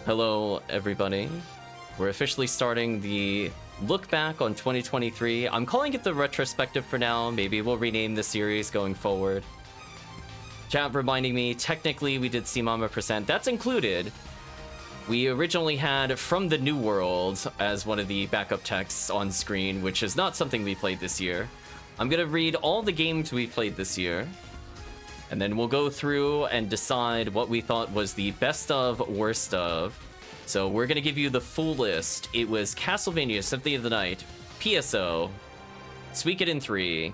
Hello, everybody. We're officially starting the look back on 2023. I'm calling it the retrospective for now. Maybe we'll rename the series going forward. Chat reminding me, technically we did C-Mama%. That's included. We originally had From the New World as one of the backup texts on screen, which is not something we played this year. I'm gonna read all the games we played this year, and then we'll go through and decide what we thought was the best of, worst of. So we're gonna give you the full list. It was Castlevania Symphony of the Night, PSO, Suikoden 3.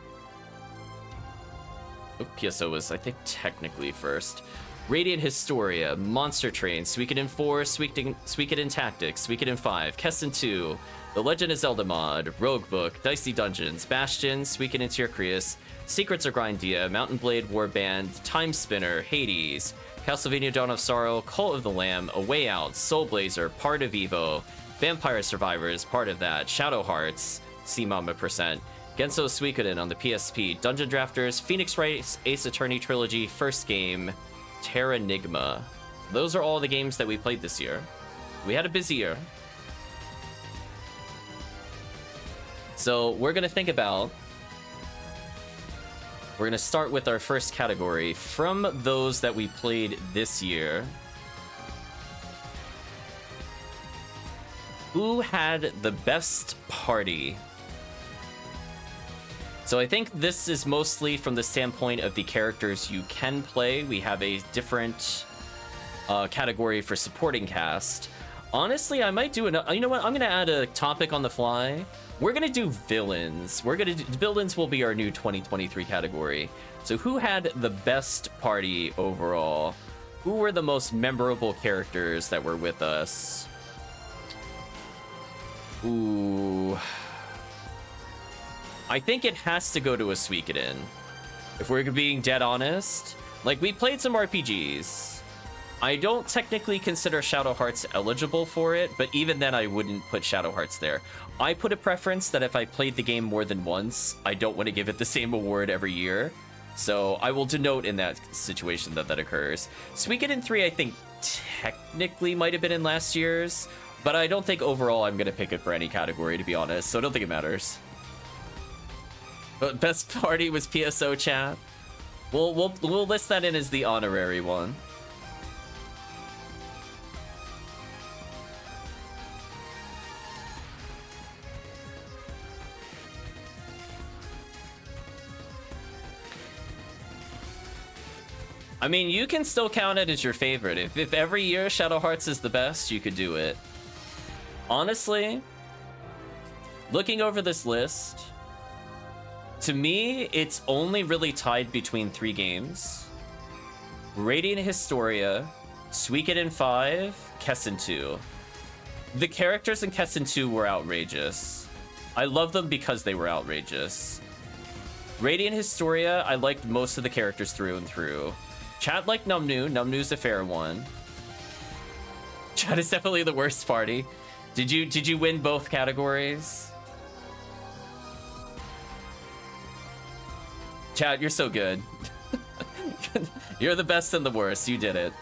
Oh, PSO was, I think, technically first. Radiant Historia, Monster Train, Suikoden 4, Suikoden Tactics, Suikoden 5, Kessen 2, The Legend of Zelda mod, Rogue Book, Dicey Dungeons, Bastion, Suikoden Tierkreis, Secrets of Grindia, Mountain Blade Warband, Time Spinner, Hades, Castlevania Dawn of Sorrow, Cult of the Lamb, A Way Out, Soul Blazer, Part of Evo, Vampire Survivors, part of that, Shadow Hearts, C-Mama%, Genso Suikoden on the PSP, Dungeon Drafters, Phoenix Wright, Ace Attorney Trilogy, first game, Terranigma. Those are all the games that we played this year. We had a busy year. So we're gonna think about... We're gonna start with our first category. From those that we played this year, who had the best party? So I think this is mostly from the standpoint of the characters you can play. We have a different category for supporting cast. Honestly, I might do you know what? I'm gonna add a topic on the fly. We're gonna do villains. Villains will be our new 2023 category. So who had the best party overall? Who were the most memorable characters that were with us? Ooh. I think it has to go to a Suikoden. If we're being dead honest. Like, we played some RPGs. I don't technically consider Shadow Hearts eligible for it, but even then I wouldn't put Shadow Hearts there. I put a preference that if I played the game more than once, I don't want to give it the same award every year. So I will denote in that situation that occurs. Suikoden 3, I think, technically might have been in last year's, but I don't think overall I'm going to pick it for any category, to be honest, so I don't think it matters. But best party was PSO, chat. We'll list that in as the honorary one. I mean, you can still count it as your favorite. If every year Shadow Hearts is the best, you could do it. Honestly, looking over this list, to me, it's only really tied between 3 games. Radiant Historia, Suikoden 5, Kessen 2. The characters in Kessen 2 were outrageous. I love them because they were outrageous. Radiant Historia, I liked most of the characters through and through. Chat liked Numnu. Numnu's a fair one. Chat is definitely the worst party. Did you win both categories? Chat, you're so good. You're the best and the worst. You did it.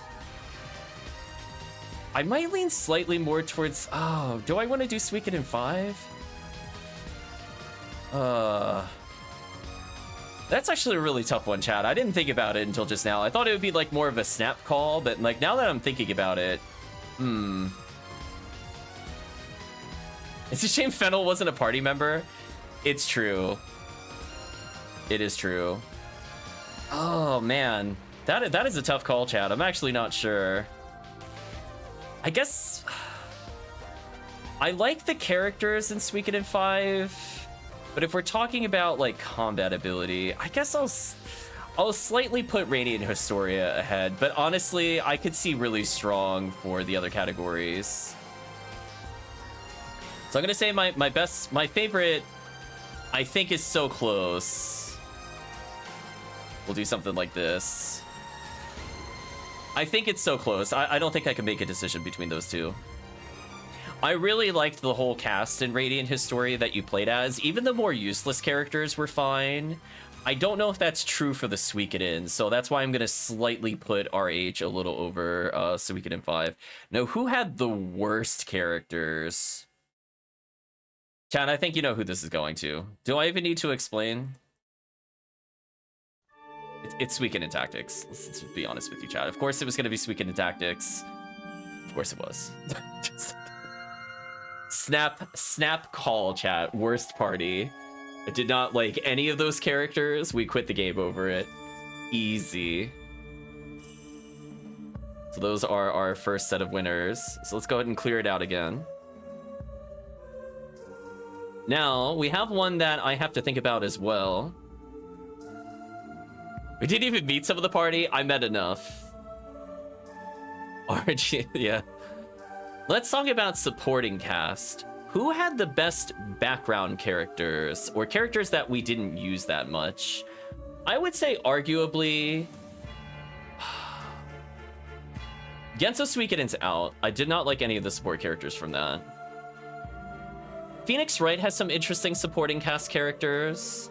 I might lean slightly more towards... Oh, do I want to do Suikoden 5? That's actually a really tough one, chat. I didn't think about it until just now. I thought it would be like more of a snap call, but like now that I'm thinking about it, It's a shame Fennel wasn't a party member. It's true. It is true. Oh man, that is a tough call, chat. I'm actually not sure. I guess I like the characters in Suikoden 5. But if we're talking about like combat ability, I guess I'll slightly put Radiant Historia ahead. But honestly, I could see really strong for the other categories. So I'm gonna say my favorite, I think, is so close. We'll do something like this. I think it's so close. I don't think I can make a decision between those two. I really liked the whole cast in Radiant Historia that you played as. Even the more useless characters were fine. I don't know if that's true for the Suikoden, so that's why I'm gonna slightly put RH a little over Suikoden 5. Now, who had the worst characters? Chad, I think you know who this is going to. Do I even need to explain? It's Suikoden Tactics. Let's be honest with you, Chad. Of course it was gonna be Suikoden Tactics. Of course it was. Snap call, chat. Worst party. I did not like any of those characters. We quit the game over it. Easy. So those are our first set of winners. So let's go ahead and clear it out again. Now, we have one that I have to think about as well. We didn't even meet some of the party. I met enough. RG, yeah. Let's talk about supporting cast. Who had the best background characters, or characters that we didn't use that much? I would say arguably... Genso Suikoden's out. I did not like any of the support characters from that. Phoenix Wright has some interesting supporting cast characters.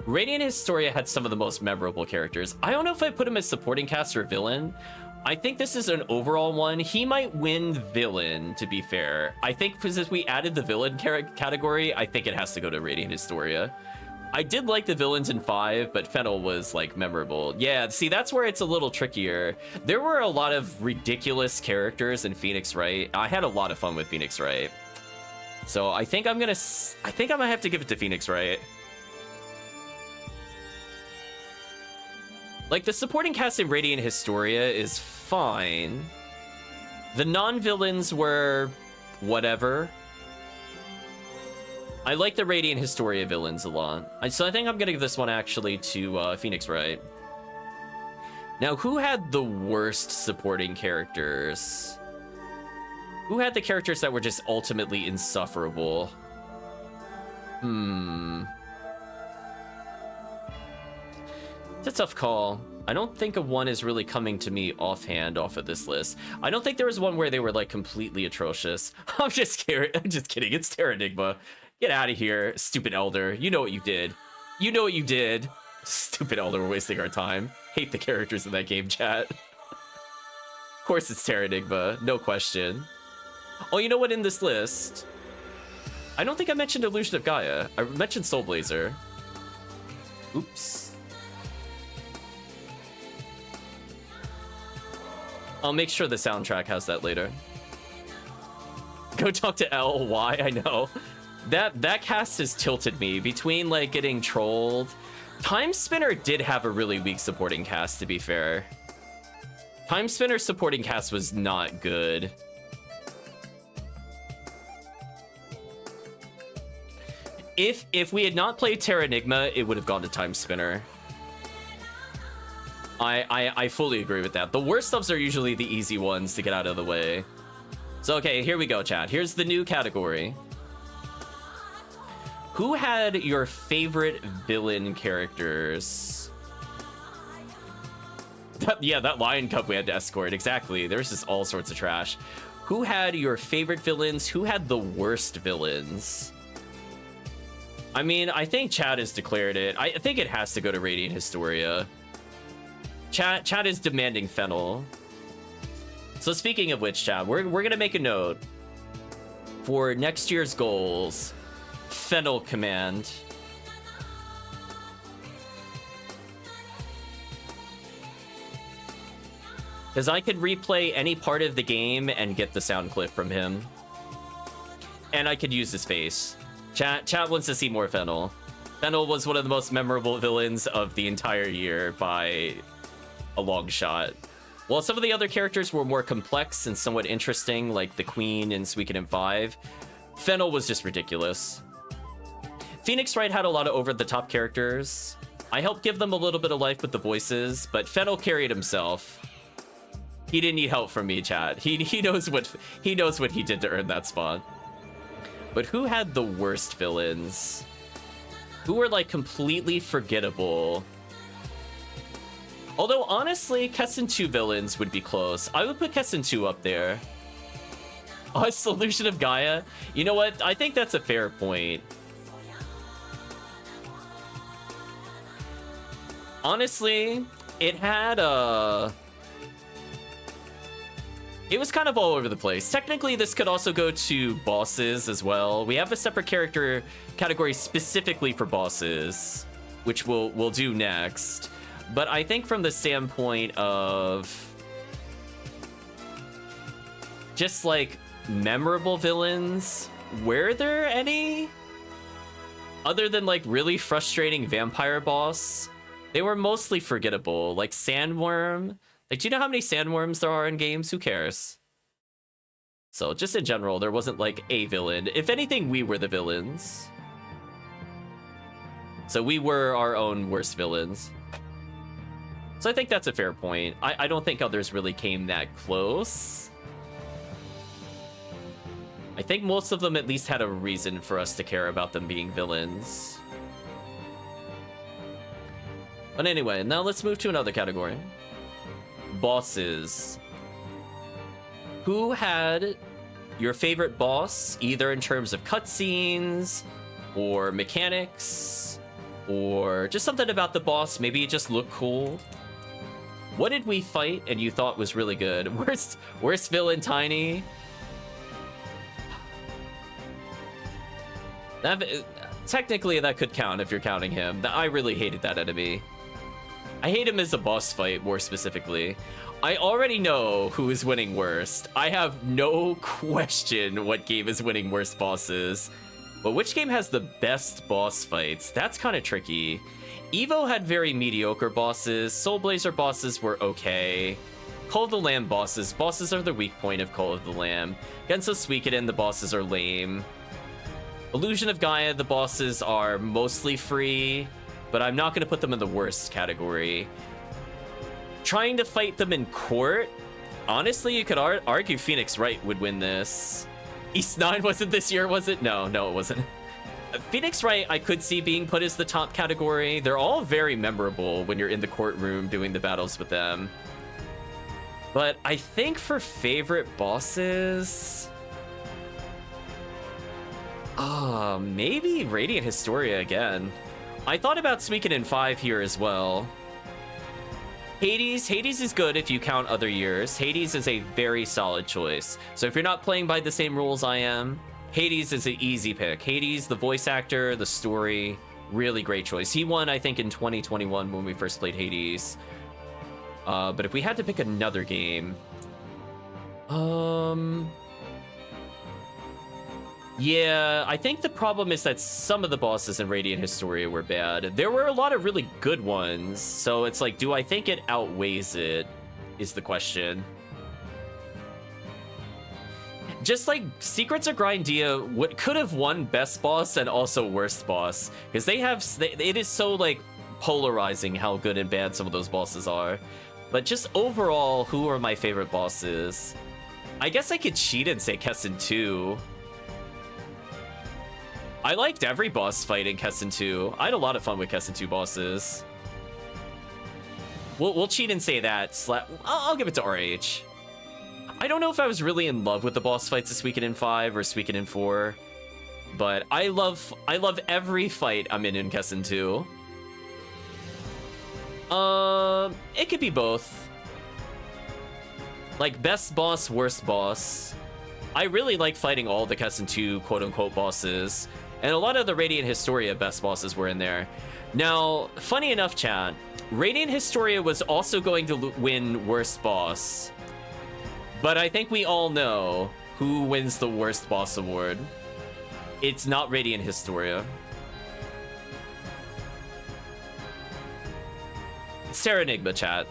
Radiant Historia had some of the most memorable characters. I don't know if I put him as supporting cast or villain. I think this is an overall one. He might win villain, to be fair. I think because we added the villain category, I think it has to go to Radiant Historia. I did like the villains in 5, but Fennel was, like, memorable. Yeah, see, that's where it's a little trickier. There were a lot of ridiculous characters in Phoenix Wright. I had a lot of fun with Phoenix Wright. So I think I'm gonna have to give it to Phoenix Wright. Like, the supporting cast in Radiant Historia is fine. The non-villains were whatever. I like the Radiant Historia villains a lot. So I think I'm gonna give this one actually to Phoenix Wright. Now, who had the worst supporting characters? Who had the characters that were just ultimately insufferable? It's a tough call. I don't think of one is really coming to me offhand off of this list. I don't think there was one where they were like completely atrocious. I'm just kidding. It's Terranigma. Get out of here, stupid elder. You know what you did. You know what you did. Stupid elder, we're wasting our time. Hate the characters in that game, chat. Of course it's Terranigma, no question. Oh, you know what, in this list? I don't think I mentioned Illusion of Gaia. I mentioned Soul Blazer. Oops. I'll make sure the soundtrack has that later. Go talk to L. Why? I know. That cast has tilted me between like getting trolled. Time Spinner did have a really weak supporting cast, to be fair. Time Spinner's supporting cast was not good. If we had not played Terranigma, it would have gone to Time Spinner. I fully agree with that. The worst subs are usually the easy ones to get out of the way. So, okay, here we go, chat. Here's the new category. Who had your favorite villain characters? That Lion Cub we had to escort. Exactly. There's just all sorts of trash. Who had your favorite villains? Who had the worst villains? I mean, I think Chad has declared it. I think it has to go to Radiant Historia. Chad is demanding Fennel. So speaking of which, Chad, we're gonna make a note for next year's goals. Fennel command. Because I could replay any part of the game and get the sound clip from him. And I could use his face. Chat wants to see more Fennel. Fennel was one of the most memorable villains of the entire year by a long shot. While some of the other characters were more complex and somewhat interesting, like the Queen in Suikoden 5, Fennel was just ridiculous. Phoenix Wright had a lot of over-the-top characters. I helped give them a little bit of life with the voices, but Fennel carried himself. He didn't need help from me, chat. He knows what he did to earn that spot. But who had the worst villains? Who were like completely forgettable? Although honestly, Kessen 2 villains would be close. I would put Kessen 2 up there. Oh, Solution of Gaia? You know what? I think that's a fair point. Honestly, it had it was kind of all over the place. Technically, this could also go to bosses as well. We have a separate character category specifically for bosses, which we'll do next. But I think from the standpoint of just like memorable villains, were there any? Other than like really frustrating vampire boss, they were mostly forgettable. Like Sandworm. Like, do you know how many sandworms there are in games? Who cares? So just in general, there wasn't like a villain. If anything, we were the villains. So we were our own worst villains. So I think that's a fair point. I don't think others really came that close. I think most of them at least had a reason for us to care about them being villains. But anyway, now let's move to another category. Bosses. Who had your favorite boss, either in terms of cutscenes or mechanics or just something about the boss? Maybe it just looked cool. What did we fight and you thought was really good? Worst villain, Tiny. Technically, that could count if you're counting him. I really hated that enemy. I hate him as a boss fight, more specifically. I already know who is winning worst. I have no question what game is winning worst bosses. But which game has the best boss fights? That's kind of tricky. Evo had very mediocre bosses. Soul Blazer bosses were okay. Call of the Lamb bosses are the weak point of Call of the Lamb. Genso Suikoden, the bosses are lame. Illusion of Gaia, the bosses are mostly free, but I'm not going to put them in the worst category. Trying to fight them in court, honestly, you could argue Phoenix Wright would win this. East 9 wasn't this year, was it? No, it wasn't. Phoenix Wright, I could see being put as the top category. They're all very memorable when you're in the courtroom doing the battles with them. But I think for favorite bosses... maybe Radiant Historia again. I thought about Suikoden 5 here as well. Hades is good if you count other years. Hades is a very solid choice. So if you're not playing by the same rules I am, Hades is an easy pick. Hades, the voice actor, the story, really great choice. He won, I think, in 2021 when we first played Hades. But if we had to pick another game... Yeah, I think the problem is that some of the bosses in Radiant Historia were bad. There were a lot of really good ones, so it's like, do I think it outweighs it, is the question. Just like Secrets of Grindia, what could have won Best Boss and also Worst Boss, because it is so like polarizing how good and bad some of those bosses are. But just overall, who are my favorite bosses? I guess I could cheat and say Kessen 2. I liked every boss fight in Kessen 2. I had a lot of fun with Kessen 2 bosses. We'll cheat and say that. I'll give it to RH. I don't know if I was really in love with the boss fights of Suikoden 5 or Suikoden 4, but I love every fight I'm in Kessen 2. It could be both. Like best boss, worst boss. I really like fighting all the Kessen 2 quote-unquote bosses. And a lot of the Radiant Historia best bosses were in there. Now, funny enough, chat, Radiant Historia was also going to win Worst Boss. But I think we all know who wins the Worst Boss award. It's not Radiant Historia. It's Terranigma, chat.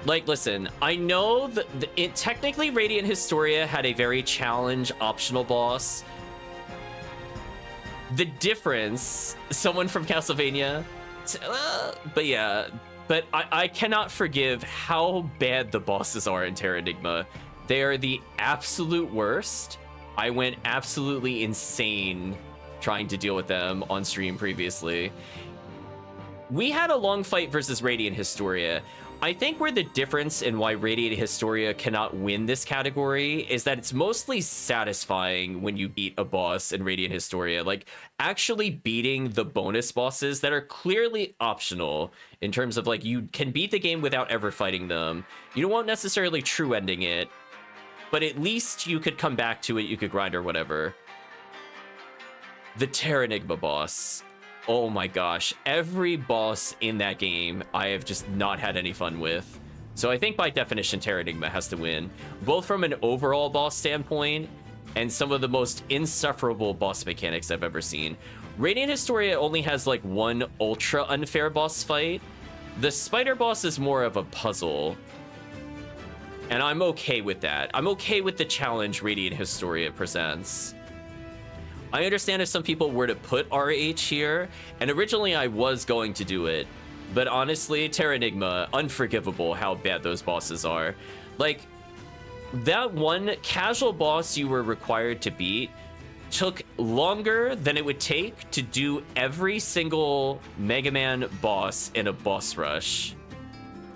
Like, listen, I know that technically Radiant Historia had a very challenge optional boss. The difference, someone from Castlevania, but yeah, but I cannot forgive how bad the bosses are in Terranigma. They are the absolute worst. I went absolutely insane trying to deal with them on stream previously. We had a long fight versus Radiant Historia. I think where the difference in why Radiant Historia cannot win this category is that it's mostly satisfying when you beat a boss in Radiant Historia. Like, actually beating the bonus bosses that are clearly optional in terms of, like, you can beat the game without ever fighting them. You won't necessarily true ending it, but at least you could come back to it, you could grind or whatever. The Terranigma boss. Oh my gosh, every boss in that game I have just not had any fun with. So I think by definition Terranigma has to win, both from an overall boss standpoint and some of the most insufferable boss mechanics I've ever seen. Radiant Historia only has like one ultra unfair boss fight. The spider boss is more of a puzzle, and I'm okay with that. I'm okay with the challenge Radiant Historia presents. I understand if some people were to put RH here, and originally I was going to do it, but honestly, Terranigma, unforgivable how bad those bosses are. Like, that one casual boss you were required to beat took longer than it would take to do every single Mega Man boss in a boss rush.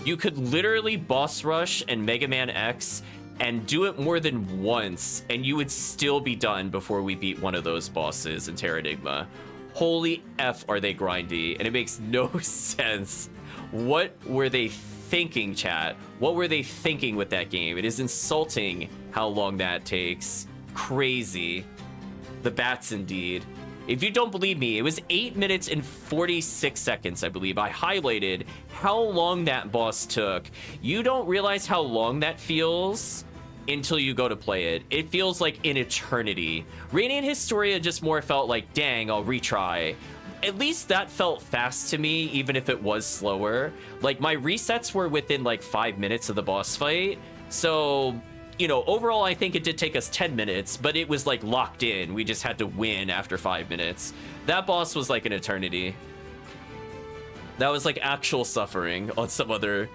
You could literally boss rush and Mega Man X and do it more than once, and you would still be done before we beat one of those bosses in Terranigma. Holy F, are they grindy, and it makes no sense. What were they thinking, chat? What were they thinking with that game? It is insulting how long that takes. Crazy. The bats, indeed. If you don't believe me, it was 8 minutes and 46 seconds, I believe. I highlighted how long that boss took. You don't realize how long that feels until you go to play it. It feels like an eternity. Radiant Historia just more felt like, dang, I'll retry. At least that felt fast to me, even if it was slower. Like, my resets were within like 5 minutes of the boss fight. So, you know, overall, I think it did take us 10 minutes, but it was like locked in. We just had to win after 5 minutes. That boss was like an eternity. That was like actual suffering on some other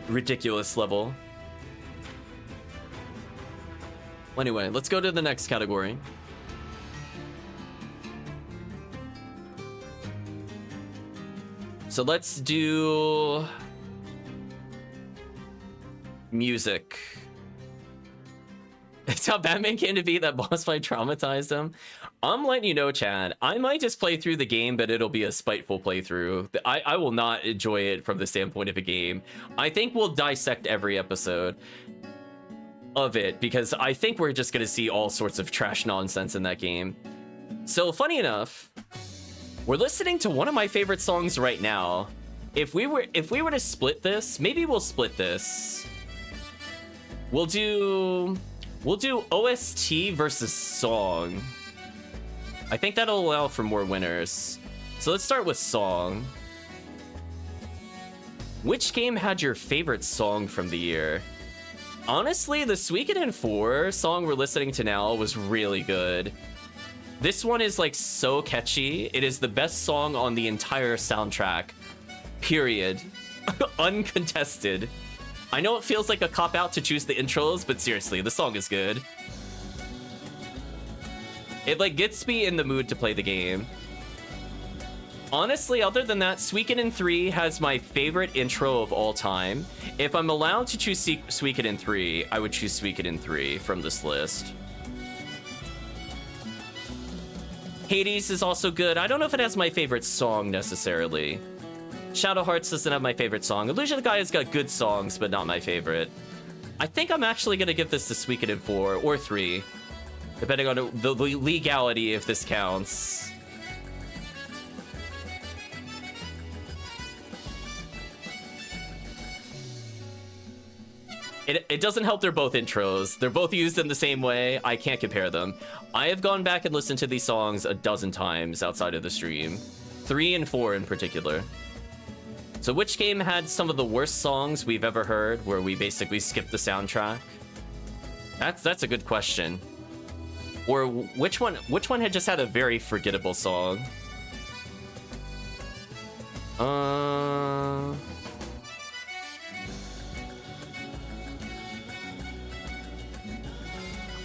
ridiculous level. Anyway, let's go to the next category. So let's do music. It's how Batman came to be. That boss fight traumatized him. I'm letting you know, Chad, I might just play through the game, but it'll be a spiteful playthrough. I will not enjoy it from the standpoint of a game. I think we'll dissect every episode of it, because I think we're just gonna see all sorts of trash nonsense in that game. So funny enough, we're listening to one of my favorite songs right now. If we were to split this, maybe we'll split this. We'll do OST versus song. I think that'll allow for more winners. So let's start with song. Which game had your favorite song from the year? Honestly, the Suikoden 4 song we're listening to now was really good. This one is like so catchy. It is the best song on the entire soundtrack. Period. Uncontested. I know it feels like a cop-out to choose the intros, but seriously, the song is good. It like gets me in the mood to play the game. Honestly, other than that, Suikoden 3 has my favorite intro of all time. If I'm allowed to choose Suikoden 3, I would choose Suikoden 3 from this list. Hades is also good. I don't know if it has my favorite song necessarily. Shadow Hearts doesn't have my favorite song. Illusion of the Gaia has got good songs, but not my favorite. I think I'm actually going to give this to Suikoden 4 or 3, depending on the legality if this counts. It doesn't help they're both intros. They're both used in the same way. I can't compare them. I have gone back and listened to these songs a dozen times outside of the stream. 3 and 4 in particular. So which game had some of the worst songs we've ever heard, where we basically skipped the soundtrack? That's a good question. Or which one had just had a very forgettable song?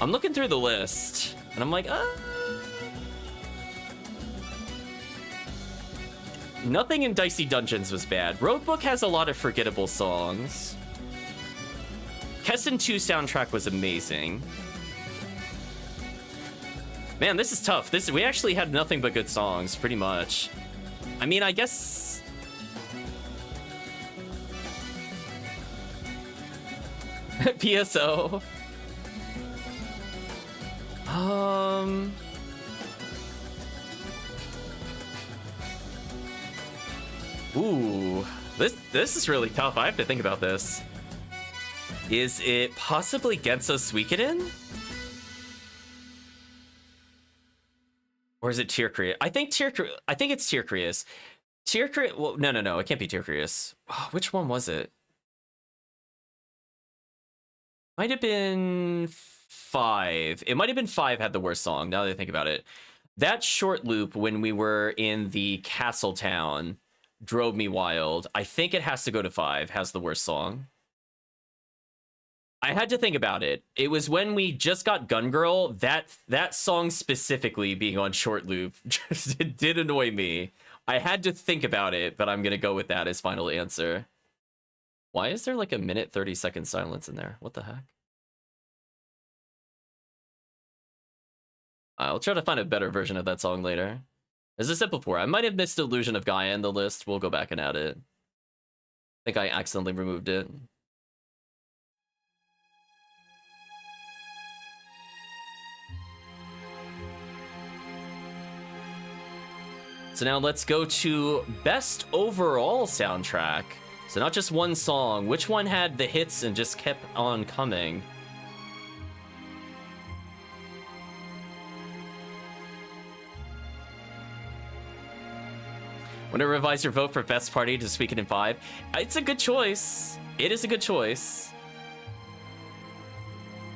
I'm looking through the list, and I'm like, Nothing in Dicey Dungeons was bad. Roadbook has a lot of forgettable songs. Kessen 2 soundtrack was amazing. Man, this is tough. We actually had nothing but good songs, pretty much. I mean, I guess... PSO. Ooh, this is really tough. I have to think about this. Is it possibly Genso Suikoden? Or is it Tierkrius? I think it's Tierkrius. Tierkrius. Well, no. It can't be Tierkrius. Oh, which one was it? Might have been 5. It might have been 5 had the worst song. Now that I think about it, that short loop when we were in the castle town drove me wild. I think it has to go to 5. Has the worst song. I had to think about it. It was when we just got Gun Girl. That song specifically being on short loop just it did annoy me. I had to think about it, but I'm gonna go with that as final answer. Why is there like a minute 30-second silence in there? What the heck? I'll try to find a better version of that song later. As I said before, I might have missed Illusion of Gaia in the list. We'll go back and add it. I think I accidentally removed it. So now let's go to best overall soundtrack. So not just one song. Which one had the hits and just kept on coming? Want to revise your vote for best party to Suikoden 5? It's a good choice. It is a good choice.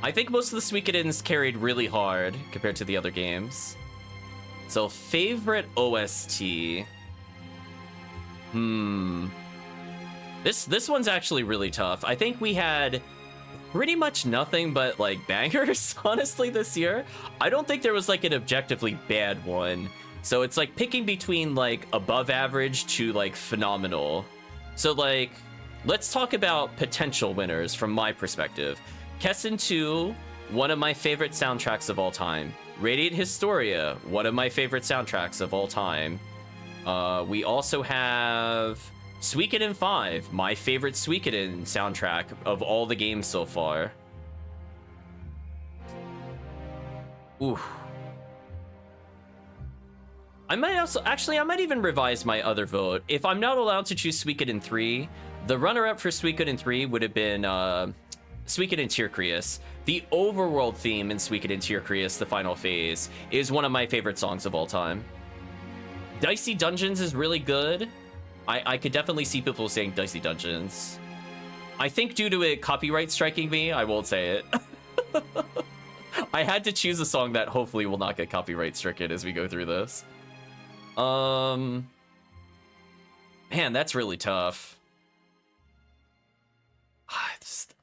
I think most of the Suikodens carried really hard compared to the other games. So favorite OST. This one's actually really tough. I think we had pretty much nothing but like bangers, honestly, this year. I don't think there was like an objectively bad one. So it's like picking between like above average to like phenomenal. So like, let's talk about potential winners from my perspective. Kessen 2, one of my favorite soundtracks of all time. Radiant Historia, one of my favorite soundtracks of all time. We also have Suikoden 5, my favorite Suikoden soundtrack of all the games so far. Ooh. I might even revise my other vote. If I'm not allowed to choose Suikoden 3, the runner-up for Suikoden 3 would have been Suikoden Tierkrius. The overworld theme in Suikoden Tierkrius, the final phase, is one of my favorite songs of all time. Dicey Dungeons is really good. I could definitely see people saying Dicey Dungeons. I think due to it copyright striking me, I won't say it. I had to choose a song that hopefully will not get copyright stricken as we go through this. Man, that's really tough.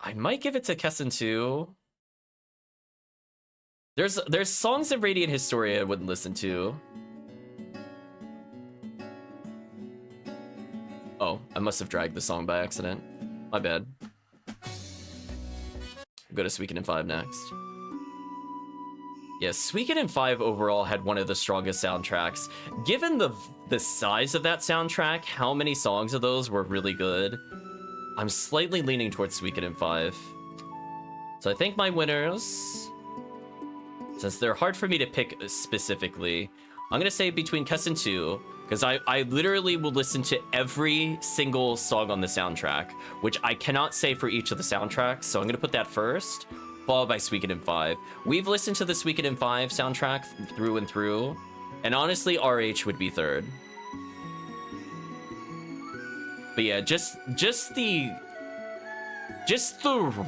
I might give it to Kessen 2. There's songs of Radiant Historia I wouldn't listen to. Oh, I must have dragged the song by accident. My bad. Go to Suikoden 5 next. Yeah, Suikoden 5 overall had one of the strongest soundtracks. Given the size of that soundtrack, how many songs of those were really good? I'm slightly leaning towards Suikoden 5. So I think my winners, since they're hard for me to pick specifically, I'm gonna say between Kessen 2, because I literally will listen to every single song on the soundtrack, which I cannot say for each of the soundtracks, so I'm gonna put that first, followed by Suikoden 5. We've listened to the Suikoden 5 soundtrack through and through, and honestly, RH would be third. But yeah, just the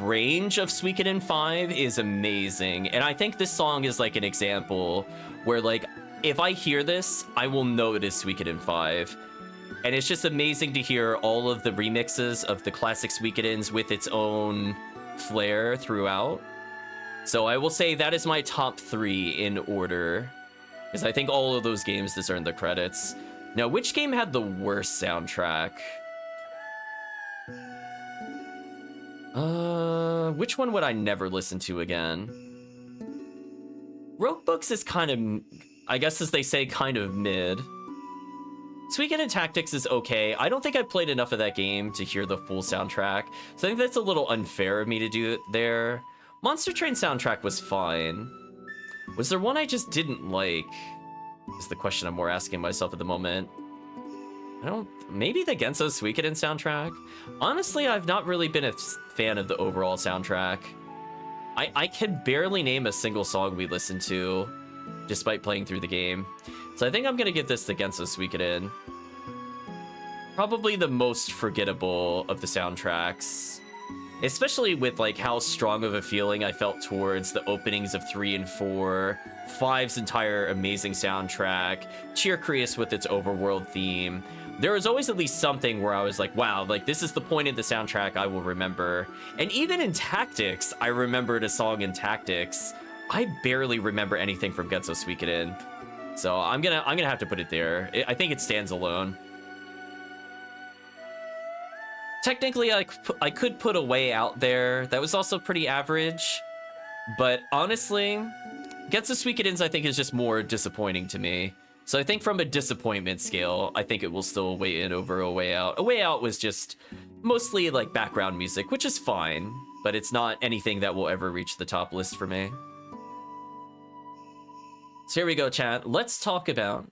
range of Suikoden 5 is amazing, and I think this song is like an example where like if I hear this, I will know it is Suikoden 5. And it's just amazing to hear all of the remixes of the classic Suikodens with its own flair throughout. So I will say that is my top 3 in order, because I think all of those games deserve the credits. Now, which game had the worst soundtrack? Which one would I never listen to again? Rogue Books is kind of, I guess as they say, kind of mid. Suikoden and Tactics is okay. I don't think I played enough of that game to hear the full soundtrack, so I think that's a little unfair of me to do it there. Monster Train soundtrack was fine. Was there one I just didn't like? Is the question I'm more asking myself at the moment. Maybe the Genso Suikoden soundtrack? Honestly, I've not really been a fan of the overall soundtrack. I can barely name a single song we listened to, despite playing through the game. So I think I'm gonna give this the Genso Suikoden. Probably the most forgettable of the soundtracks. Especially with like how strong of a feeling I felt towards the openings of 3 and 4, 5's entire amazing soundtrack, Cheer Creus with its overworld theme. There was always at least something where I was like, wow, like this is the point of the soundtrack I will remember. And even in Tactics, I remembered a song in Tactics. I barely remember anything from Genso Suikoden. So I'm gonna have to put it there. I think it stands alone. Technically, I could put a Way Out there. That was also pretty average. But honestly, Genso Suikoden's I think is just more disappointing to me. So I think from a disappointment scale, I think it will still weigh in over A Way Out. A Way Out was just mostly like background music, which is fine, but it's not anything that will ever reach the top list for me. So here we go, chat. Let's talk about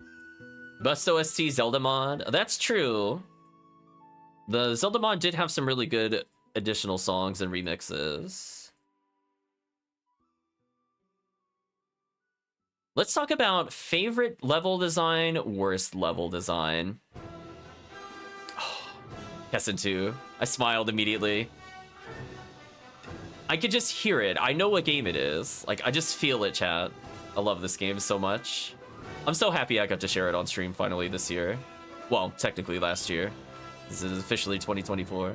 Bust OST Zelda mod. That's true. The Zelda mod did have some really good additional songs and remixes. Let's talk about favorite level design, worst level design. Oh, Kessen 2. I smiled immediately. I could just hear it. I know what game it is. Like, I just feel it, chat. I love this game so much. I'm so happy I got to share it on stream finally this year. Well, technically last year. This is officially 2024.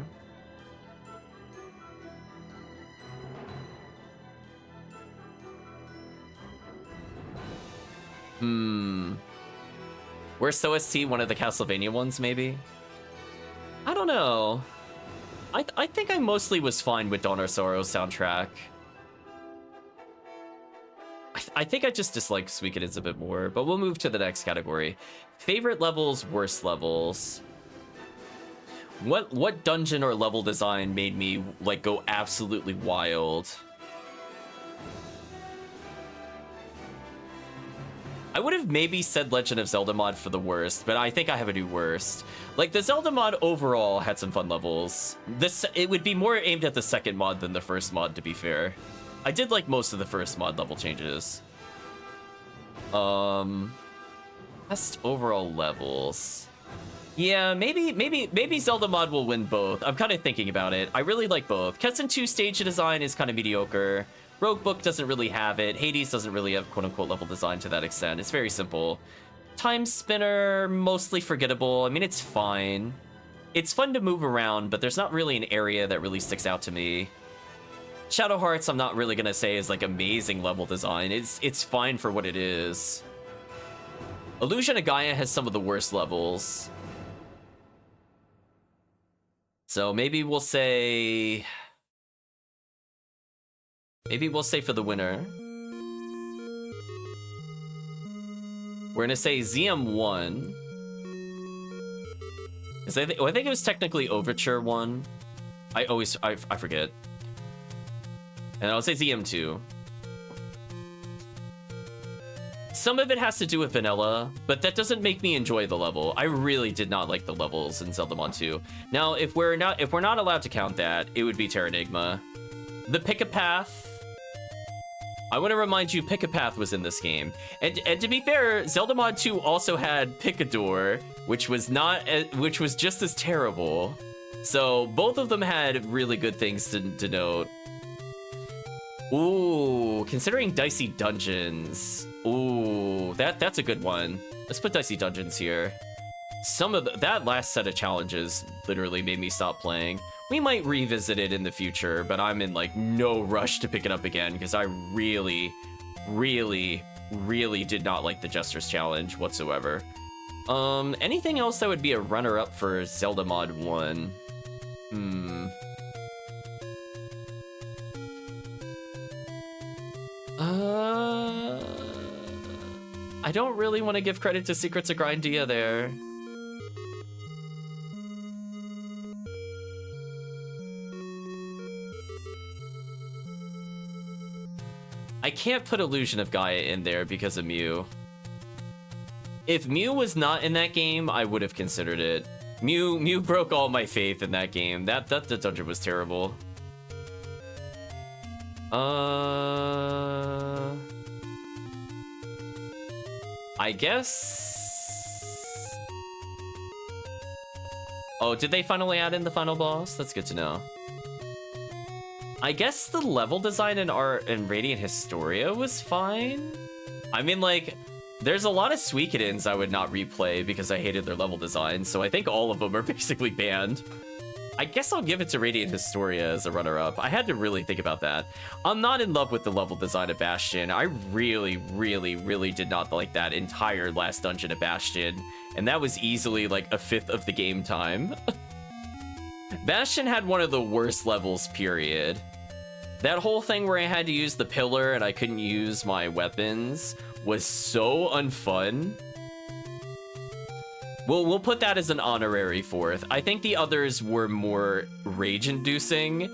Worst OST, one of the Castlevania ones, maybe? I don't know. I think I mostly was fine with Dawn of Sorrow's soundtrack. I think I just dislike Suikoden's a bit more, but we'll move to the next category. Favorite levels, worst levels. What dungeon or level design made me like go absolutely wild? I would have maybe said Legend of Zelda mod for the worst, but I think I have a new worst. Like, the Zelda mod overall had some fun levels. It would be more aimed at the second mod than the first mod, to be fair. I did like most of the first mod level changes. Best overall levels. Yeah, maybe Zelda mod will win both. I'm kind of thinking about it. I really like both. Kessen 2 stage design is kind of mediocre. Rogue Book doesn't really have it. Hades doesn't really have quote-unquote level design to that extent. It's very simple. Time Spinner, mostly forgettable. I mean, it's fine. It's fun to move around, but there's not really an area that really sticks out to me. Shadow Hearts, I'm not really gonna say is like amazing level design. It's fine for what it is. Illusion of Gaia has some of the worst levels. So maybe we'll say... Maybe we'll say for the winner. We're gonna say ZM1. I think it was technically Overture 1. I forget. And I'll say ZM2. Some of it has to do with vanilla, but that doesn't make me enjoy the level. I really did not like the levels in Zelda Mod 2. Now, if we're not allowed to count that, it would be Terranigma. The Pick-a-Path. I want to remind you, Pick-a-Path was in this game. And to be fair, Zelda Mod 2 also had Picador, which was just as terrible. So both of them had really good things to note. Ooh, considering Dicey Dungeons. Ooh, that's a good one. Let's put Dicey Dungeons here. That last set of challenges literally made me stop playing. We might revisit it in the future, but I'm in like no rush to pick it up again because I really, really, really did not like the Jester's Challenge whatsoever. Anything else that would be a runner-up for Zelda Mod 1? I don't really want to give credit to Secrets of Grindia there. I can't put Illusion of Gaia in there because of Mew. If Mew was not in that game, I would have considered it. Mew broke all my faith in that game. That dungeon was terrible. I guess... Oh, did they finally add in the final boss? That's good to know. I guess the level design in Radiant Historia was fine. I mean, like, there's a lot of Suikodens I would not replay because I hated their level design, so I think all of them are basically banned. I guess I'll give it to Radiant Historia as a runner-up. I had to really think about that. I'm not in love with the level design of Bastion. I really, really, really did not like that entire last dungeon of Bastion, and that was easily like a fifth of the game time. Bastion had one of the worst levels, period. That whole thing where I had to use the pillar and I couldn't use my weapons was so unfun. We'll put that as an honorary fourth. I think the others were more rage-inducing,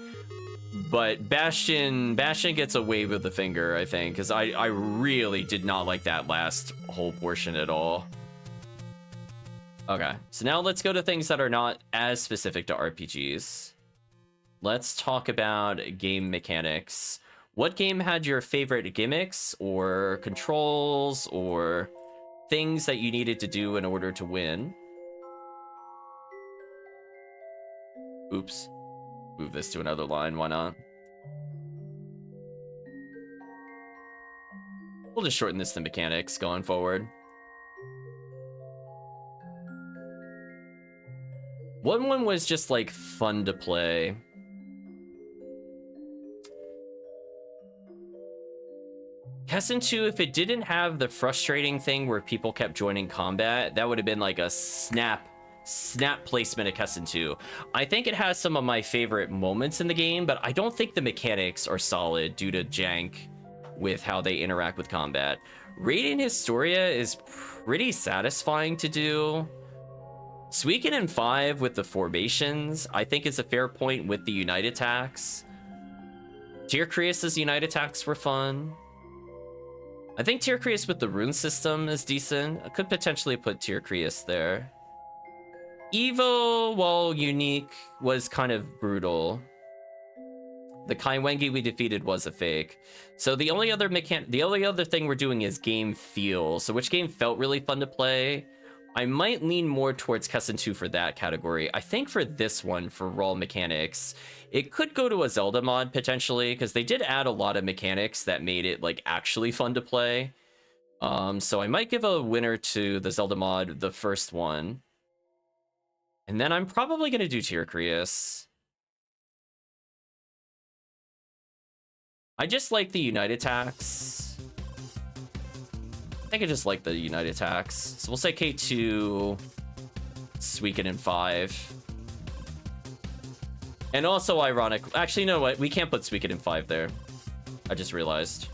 but Bastion gets away with the finger, I think, because I really did not like that last whole portion at all. Okay, so now let's go to things that are not as specific to RPGs. Let's talk about game mechanics. What game had your favorite gimmicks or controls or things that you needed to do in order to win? Oops. Move this to another line, why not? We'll just shorten this to mechanics going forward. 1-1 was just like fun to play. Kessen 2, if it didn't have the frustrating thing where people kept joining combat, that would have been like a snap placement of Kessen 2. I think it has some of my favorite moments in the game, but I don't think the mechanics are solid due to jank with how they interact with combat. Radiant Historia is pretty satisfying to do. Suikoden 5 with the formations, I think is a fair point with the unite attacks. Tyrcreus' unite attacks were fun. I think Tyrcreus with the rune system is decent. I could potentially put Tyrcreus there. Evo, while unique, was kind of brutal. The Kaiwengi we defeated was a fake. So the only other thing we're doing is game feel. So which game felt really fun to play? I might lean more towards Kessen 2 for that category. I think for this one, for raw mechanics, it could go to a Zelda mod potentially, because they did add a lot of mechanics that made it like actually fun to play. So I might give a winner to the Zelda mod, the first one. And then I'm probably going to do Tyrcreus. I just like the unite attacks. I think I just like the unite attacks. So we'll say K2, Suikoden 5. And also ironic. Actually, you know what? We can't put Suikoden 5 there. I just realized.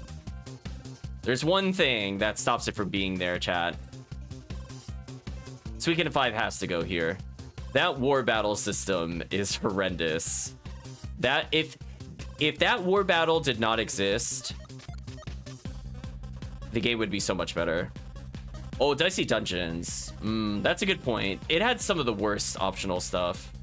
There's one thing that stops it from being there, chat. Suikoden 5 has to go here. That war battle system is horrendous. That if that war battle did not exist, the game would be so much better. Oh, Dicey Dungeons. That's a good point. It had some of the worst optional stuff.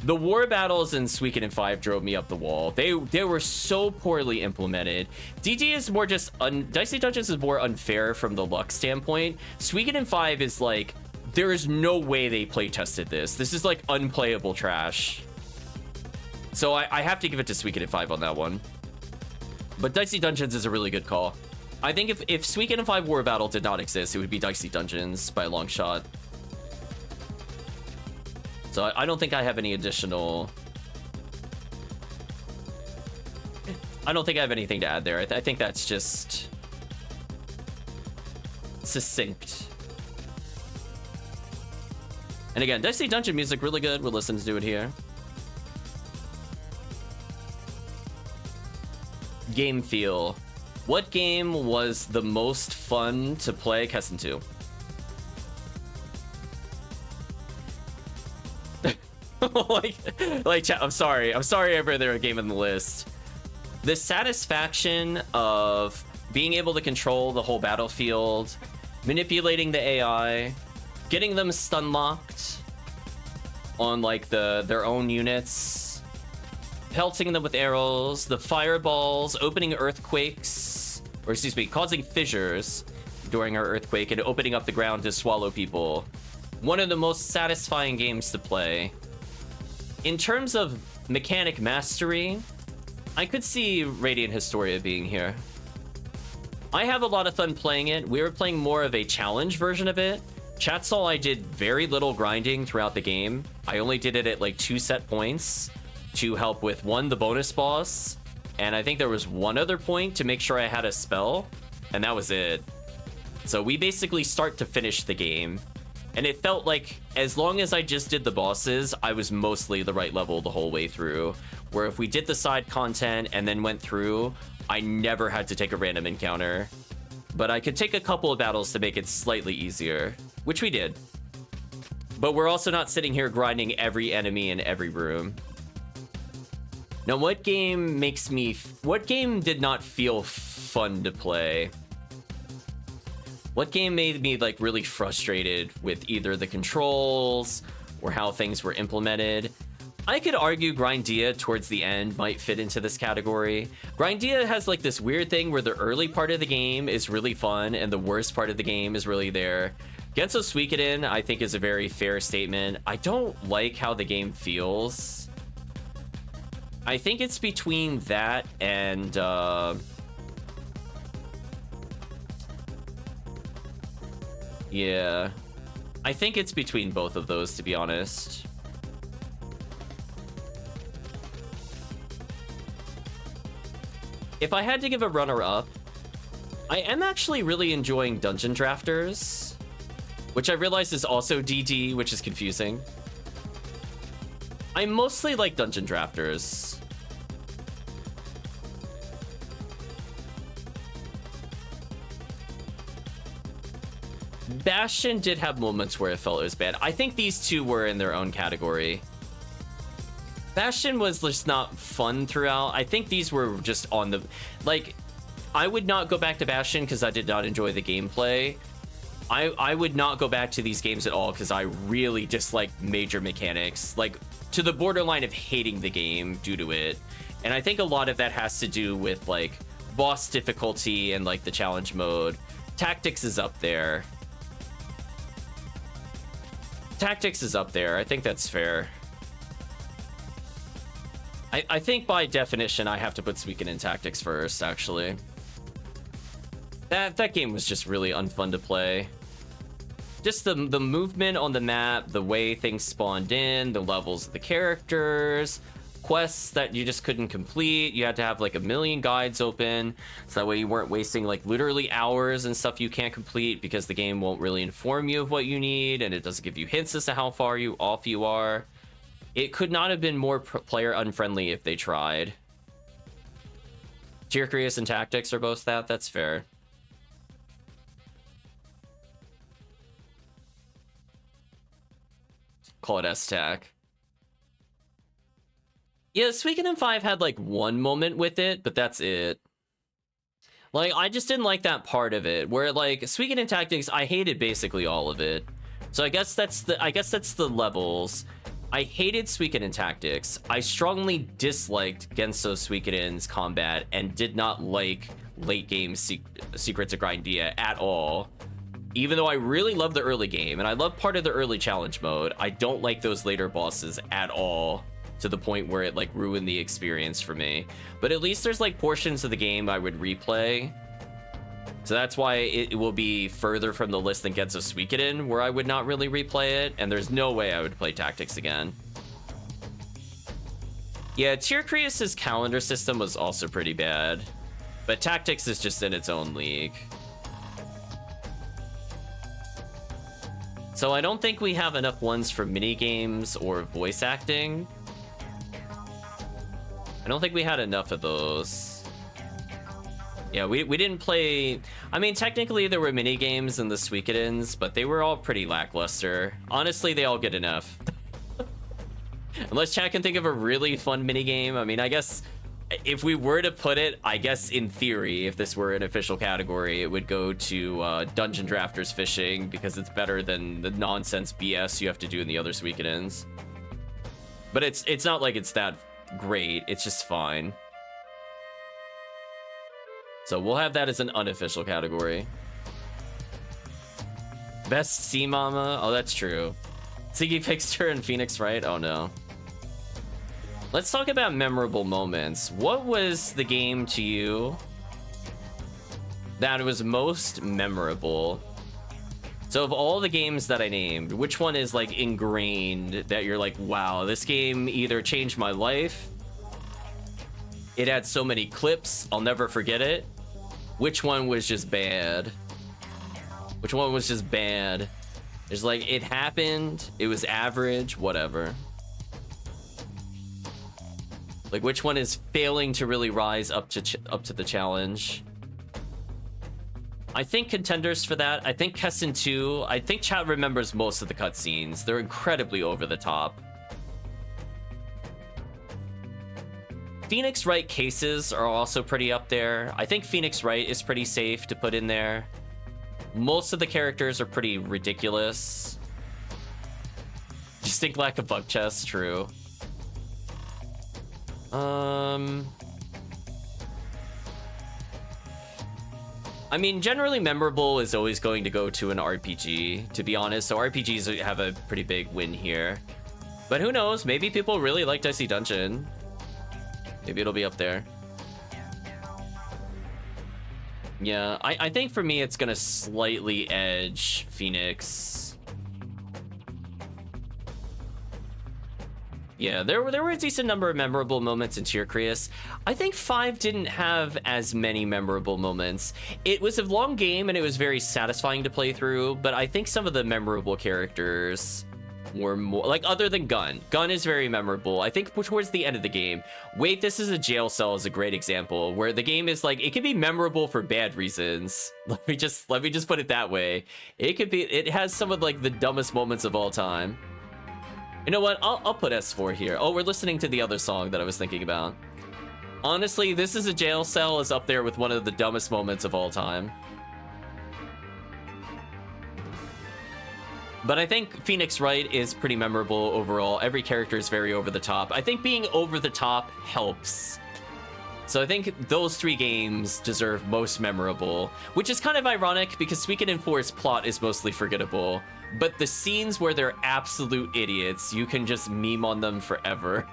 The war battles in Suikoden 5 drove me up the wall. They were so poorly implemented. DD is more just... Dicey Dungeons is more unfair from the luck standpoint. Suikoden 5 is like... There is no way they play tested this. This is like unplayable trash. So I have to give it to Suikoden 5 on that one. But Dicey Dungeons is a really good call. I think if Suikoden 5 War Battle did not exist, it would be Dicey Dungeons by a long shot. So I don't think I have any additional... I don't think I have anything to add there. I think that's just... succinct. And again, Dicey Dungeon music, really good. We'll listen to it here. Game feel. What game was the most fun to play? Kessen 2. like chat, I'm sorry ever there a game in the list. The satisfaction of being able to control the whole battlefield, manipulating the AI, getting them stun locked on like their own units, pelting them with arrows, the fireballs, opening earthquakes, or excuse me, causing fissures during our earthquake and opening up the ground to swallow people. One of the most satisfying games to play. In terms of mechanic mastery, I could see Radiant Historia being here. I have a lot of fun playing it. We were playing more of a challenge version of it. Chat saw I did very little grinding throughout the game. I only did it at like 2 set points to help with one, the bonus boss, and I think there was one other point to make sure I had a spell, and that was it. So we basically start to finish the game. And it felt like as long as I just did the bosses, I was mostly the right level the whole way through. Where if we did the side content and then went through, I never had to take a random encounter. But I could take a couple of battles to make it slightly easier, which we did. But we're also not sitting here grinding every enemy in every room. Now, what game did not feel fun to play? What game made me like really frustrated with either the controls or how things were implemented? I could argue Grindia towards the end might fit into this category. Grindia has like this weird thing where the early part of the game is really fun and the worst part of the game is really there. Genso Suikoden, I think, is a very fair statement. I don't like how the game feels. I think it's between that and yeah, I think it's between both of those, to be honest. If I had to give a runner-up, I am actually really enjoying Dungeon Drafters, which I realize is also DD, which is confusing. I mostly like Dungeon Drafters. Bastion did have moments where it felt it was bad. I think these two were in their own category. Bastion was just not fun throughout. I think these were just on the... Like, I would not go back to Bastion because I did not enjoy the gameplay. I would not go back to these games at all because I really dislike major mechanics. Like, to the borderline of hating the game due to it. And I think a lot of that has to do with, like, boss difficulty and, like, the challenge mode. Tactics is up there. Tactics is up there. I think that's fair. I think by definition, I have to put Suikoden in Tactics first, actually. That game was just really unfun to play. Just the movement on the map, the way things spawned in, the levels of the characters, quests that you just couldn't complete. You had to have like a million guides open, so that way you weren't wasting like literally hours and stuff you can't complete because the game won't really inform you of what you need, and it doesn't give you hints as to how far off you are. It could not have been more player unfriendly if they tried. Tyrcreus and Tactics are both that. That's fair. Call it S-Tac. Yeah, Suikoden 5 had like one moment with it, but that's it. Like, I just didn't like that part of it, where like Suikoden Tactics, I hated basically all of it. So I guess that's the levels. I hated Suikoden Tactics. I strongly disliked Genso Suikoden's combat and did not like late game Secrets of Grindia at all. Even though I really love the early game and I love part of the early challenge mode, I don't like those later bosses at all, to the point where it like ruined the experience for me. But at least there's like portions of the game I would replay. So that's why it will be further from the list than Genso Suikoden, where I would not really replay it, and there's no way I would play Tactics again. Yeah, Tyrcreus's calendar system was also pretty bad, but Tactics is just in its own league. So I don't think we have enough ones for mini games or voice acting. I don't think we had enough of those. Yeah, we didn't play... I mean, technically there were mini games in the Suikoden's, but they were all pretty lackluster. Honestly, they all get enough. Unless chat can think of a really fun mini game. I mean, I guess if we were to put it, I guess in theory, if this were an official category, it would go to Dungeon Drafters Fishing, because it's better than the nonsense BS you have to do in the other Suikoden's. But it's not like it's that great, it's just fine. So we'll have that as an unofficial category. Best Sea Mama? Oh, that's true. Ziggy Pixter and Phoenix Wright? Oh no. Let's talk about memorable moments. What was the game to you that was most memorable? So of all the games that I named, which one is like ingrained that you're like, wow, this game either changed my life, it had so many clips, I'll never forget it? Which one was just bad? Which one was just bad? It's like, it happened, it was average, whatever. Like, which one is failing to really rise up to the challenge? I think contenders for that, I think Kessen 2, I think chat remembers most of the cutscenes. They're incredibly over the top. Phoenix Wright cases are also pretty up there. I think Phoenix Wright is pretty safe to put in there. Most of the characters are pretty ridiculous. Distinct lack of bug chests, true. I mean, generally memorable is always going to go to an RPG, to be honest. So RPGs have a pretty big win here. But who knows? Maybe people really liked Dicey Dungeon. Maybe it'll be up there. Yeah, I think for me, it's gonna slightly edge Phoenix. Yeah, there were a decent number of memorable moments in Tier Creus. I think 5 didn't have as many memorable moments. It was a long game and it was very satisfying to play through, but I think some of the memorable characters were more, like, other than Gun. Gun is very memorable. I think towards the end of the game, wait, this is a jail cell is a great example where the game is like, it can be memorable for bad reasons. Let me just put it that way. It has some of like the dumbest moments of all time. You know what? I'll put S4 here. Oh, we're listening to the other song that I was thinking about. Honestly, This Is a Jail Cell is up there with one of the dumbest moments of all time. But I think Phoenix Wright is pretty memorable overall. Every character is very over the top. I think being over the top helps. So I think those 3 games deserve most memorable, which is kind of ironic because Suikoden 4's plot is mostly forgettable. But the scenes where they're absolute idiots, you can just meme on them forever.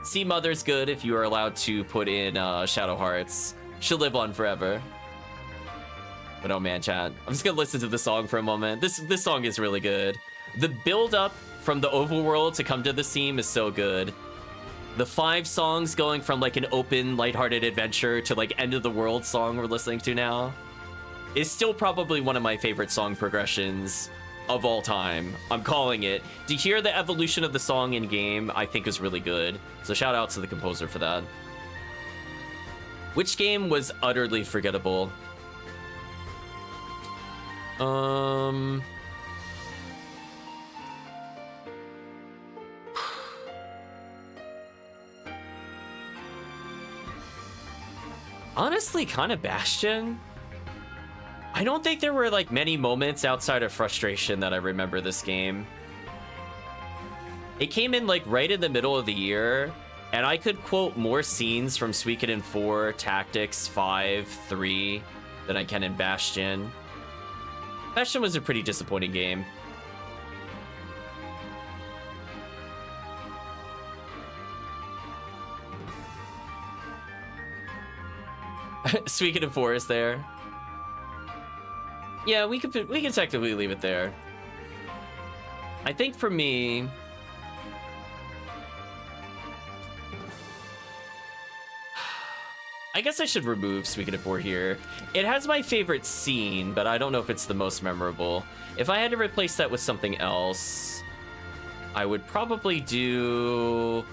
Sea Mother's good if you are allowed to put in Shadow Hearts. She'll live on forever. But oh man, chat, I'm just gonna listen to the song for a moment. This song is really good. The build up from the overworld to come to the theme is so good. The 5 songs going from like an open, lighthearted adventure to like end of the world song we're listening to now is still probably one of my favorite song progressions of all time. I'm calling it. To hear the evolution of the song in game, I think is really good. So shout out to the composer for that. Which game was utterly forgettable? Honestly, kind of Bastion. I don't think there were like many moments outside of frustration that I remember this game. It came in like right in the middle of the year, and I could quote more scenes from Suikoden 4, Tactics, 5, 3 than I can in Bastion. Bastion was a pretty disappointing game. Suikoden 4 is there. Yeah, we can technically leave it there. I think for me, I guess I should remove Suikoden 4 here. It has my favorite scene, but I don't know if it's the most memorable. If I had to replace that with something else, I would probably do...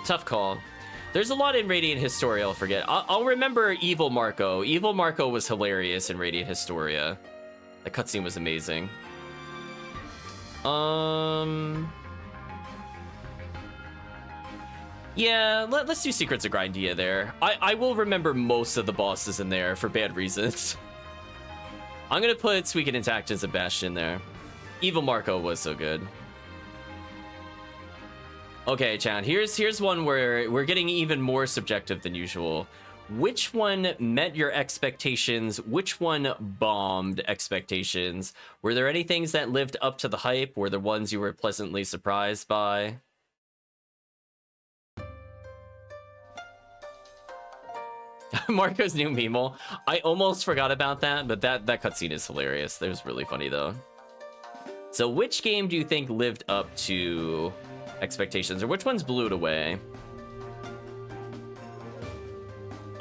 Tough call. There's a lot in Radiant Historia I'll forget. I'll remember Evil Marco. Evil Marco was hilarious in Radiant Historia. The cutscene was amazing. Yeah, let's do Secrets of Grindia there. I will remember most of the bosses in there for bad reasons. I'm gonna put Suikoden Tact and Sebastian there. Evil Marco was so good. Okay, Chan, here's one where we're getting even more subjective than usual. Which one met your expectations? Which one bombed expectations? Were there any things that lived up to the hype? Were there ones you were pleasantly surprised by? Marco's new meme. I almost forgot about that, but that cutscene is hilarious. That was really funny, though. So which game do you think lived up to expectations, or which ones blew it away?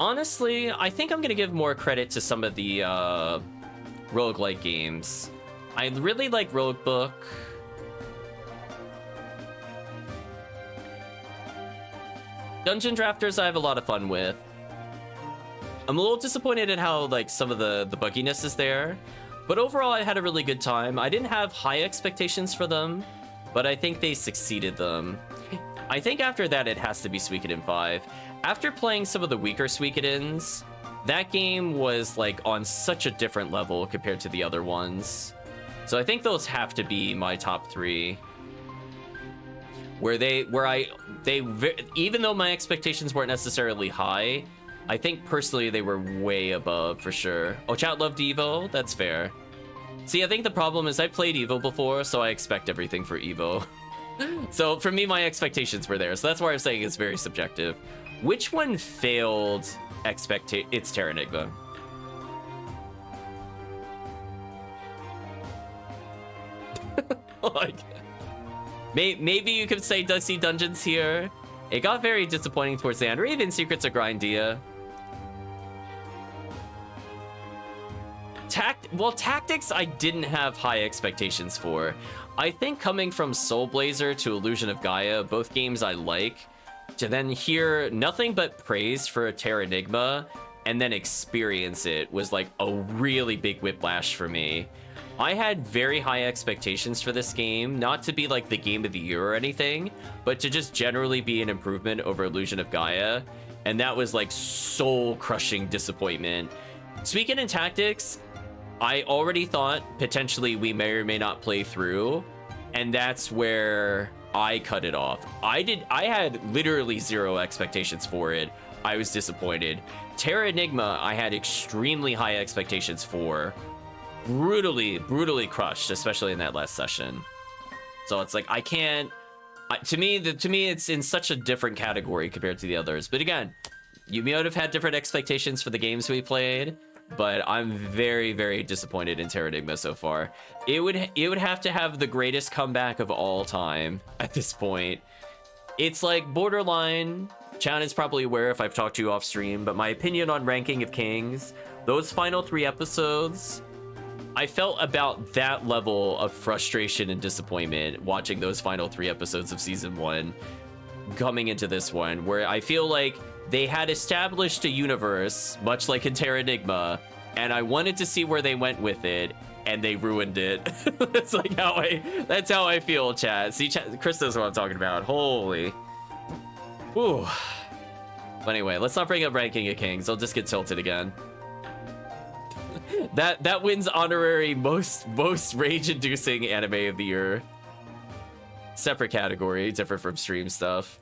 Honestly, I think I'm gonna give more credit to some of the roguelike games. I really like Roguebook. Dungeon Drafters I have a lot of fun with. I'm a little disappointed in how like some of the bugginess is there, but overall I had a really good time. I didn't have high expectations for them, but I think they succeeded them. I think after that, it has to be Suikoden 5. After playing some of the weaker Suikodens, that game was like on such a different level compared to the other ones. So I think those have to be my top 3. Even though my expectations weren't necessarily high, I think personally they were way above for sure. Oh, chat loved Evo? That's fair. See, I think the problem is I played Evo before, so I expect everything for Evo. So for me, my expectations were there. So that's why I'm saying it's very subjective. Which one failed It's Terra Enigma. Like, maybe you could say Dusty Dungeons here. It got very disappointing towards the end, or even Secrets of Grindia. Tactics I didn't have high expectations for. I think coming from Soul Blazer to Illusion of Gaia, both games I like, to then hear nothing but praise for Terra Enigma and then experience it was like a really big whiplash for me. I had very high expectations for this game, not to be like the game of the year or anything, but to just generally be an improvement over Illusion of Gaia, and that was like soul-crushing disappointment. Speaking in tactics, I already thought potentially we may or may not play through, and that's where I cut it off. I had literally zero expectations for it. I was disappointed. Terra Enigma, I had extremely high expectations for. Brutally crushed, especially in that last session. So it's like I can't. To me, it's in such a different category compared to the others. But again, you might have had different expectations for the games we played, but I'm very disappointed in Terra Enigma so far. It would have to have the greatest comeback of all time at this point. It's like borderline. Chan is probably aware if I've talked to you off stream, but my opinion on Ranking of Kings, those final 3 episodes, I felt about that level of frustration and disappointment watching those final 3 episodes of season 1 coming into this one, where I feel like they had established a universe, much like in Terra Enigma, and I wanted to see where they went with it, and they ruined it. That's like that's how I feel, chat. See, chat, Chris knows what I'm talking about. Holy. Whew. But anyway, let's not bring up Ranking of Kings. I'll just get tilted again. That wins honorary most rage-inducing anime of the year. Separate category, different from stream stuff.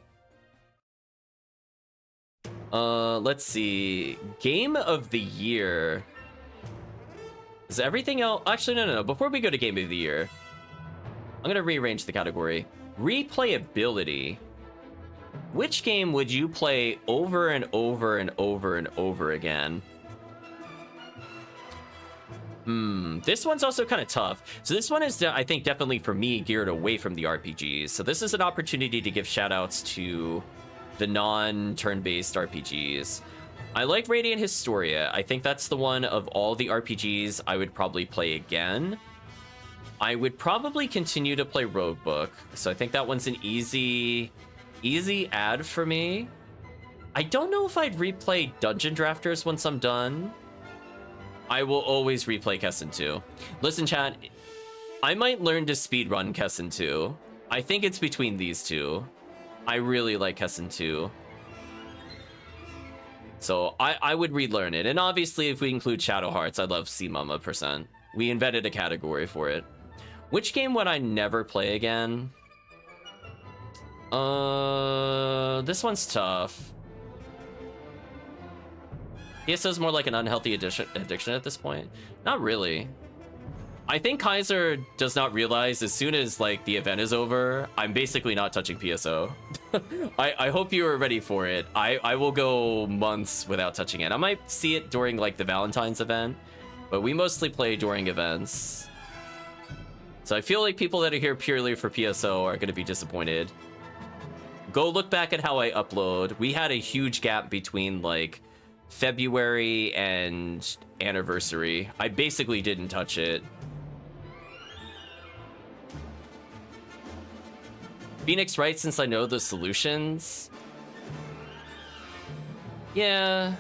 Let's see. Game of the year. Is everything else? Actually, no. Before we go to Game of the Year, I'm gonna rearrange the category. Replayability. Which game would you play over and over and over and over again? This one's also kind of tough. So this one is, I think, definitely for me geared away from the RPGs. So this is an opportunity to give shout-outs to the non-turn-based RPGs. I like Radiant Historia. I think that's the one of all the RPGs I would probably play again. I would probably continue to play Roguebook. So I think that one's an easy add for me. I don't know if I'd replay Dungeon Drafters once I'm done. I will always replay Kessen 2. Listen, chat, I might learn to speedrun Kessen 2. I think it's between these two. I really like Kessen 2. So I would relearn it. And obviously, if we include Shadow Hearts, I love Sea Mama %. We invented a category for it. Which game would I never play again? This one's tough. PSO is more like an unhealthy addiction at this point. Not really. I think Kaiser does not realize as soon as like the event is over, I'm basically not touching PSO. I hope you are ready for it. I will go months without touching it. I might see it during like the Valentine's event, but we mostly play during events. So I feel like people that are here purely for PSO are going to be disappointed. Go look back at how I upload. We had a huge gap between like February and anniversary. I basically didn't touch it. Phoenix Wright, since I know the solutions. Yeah.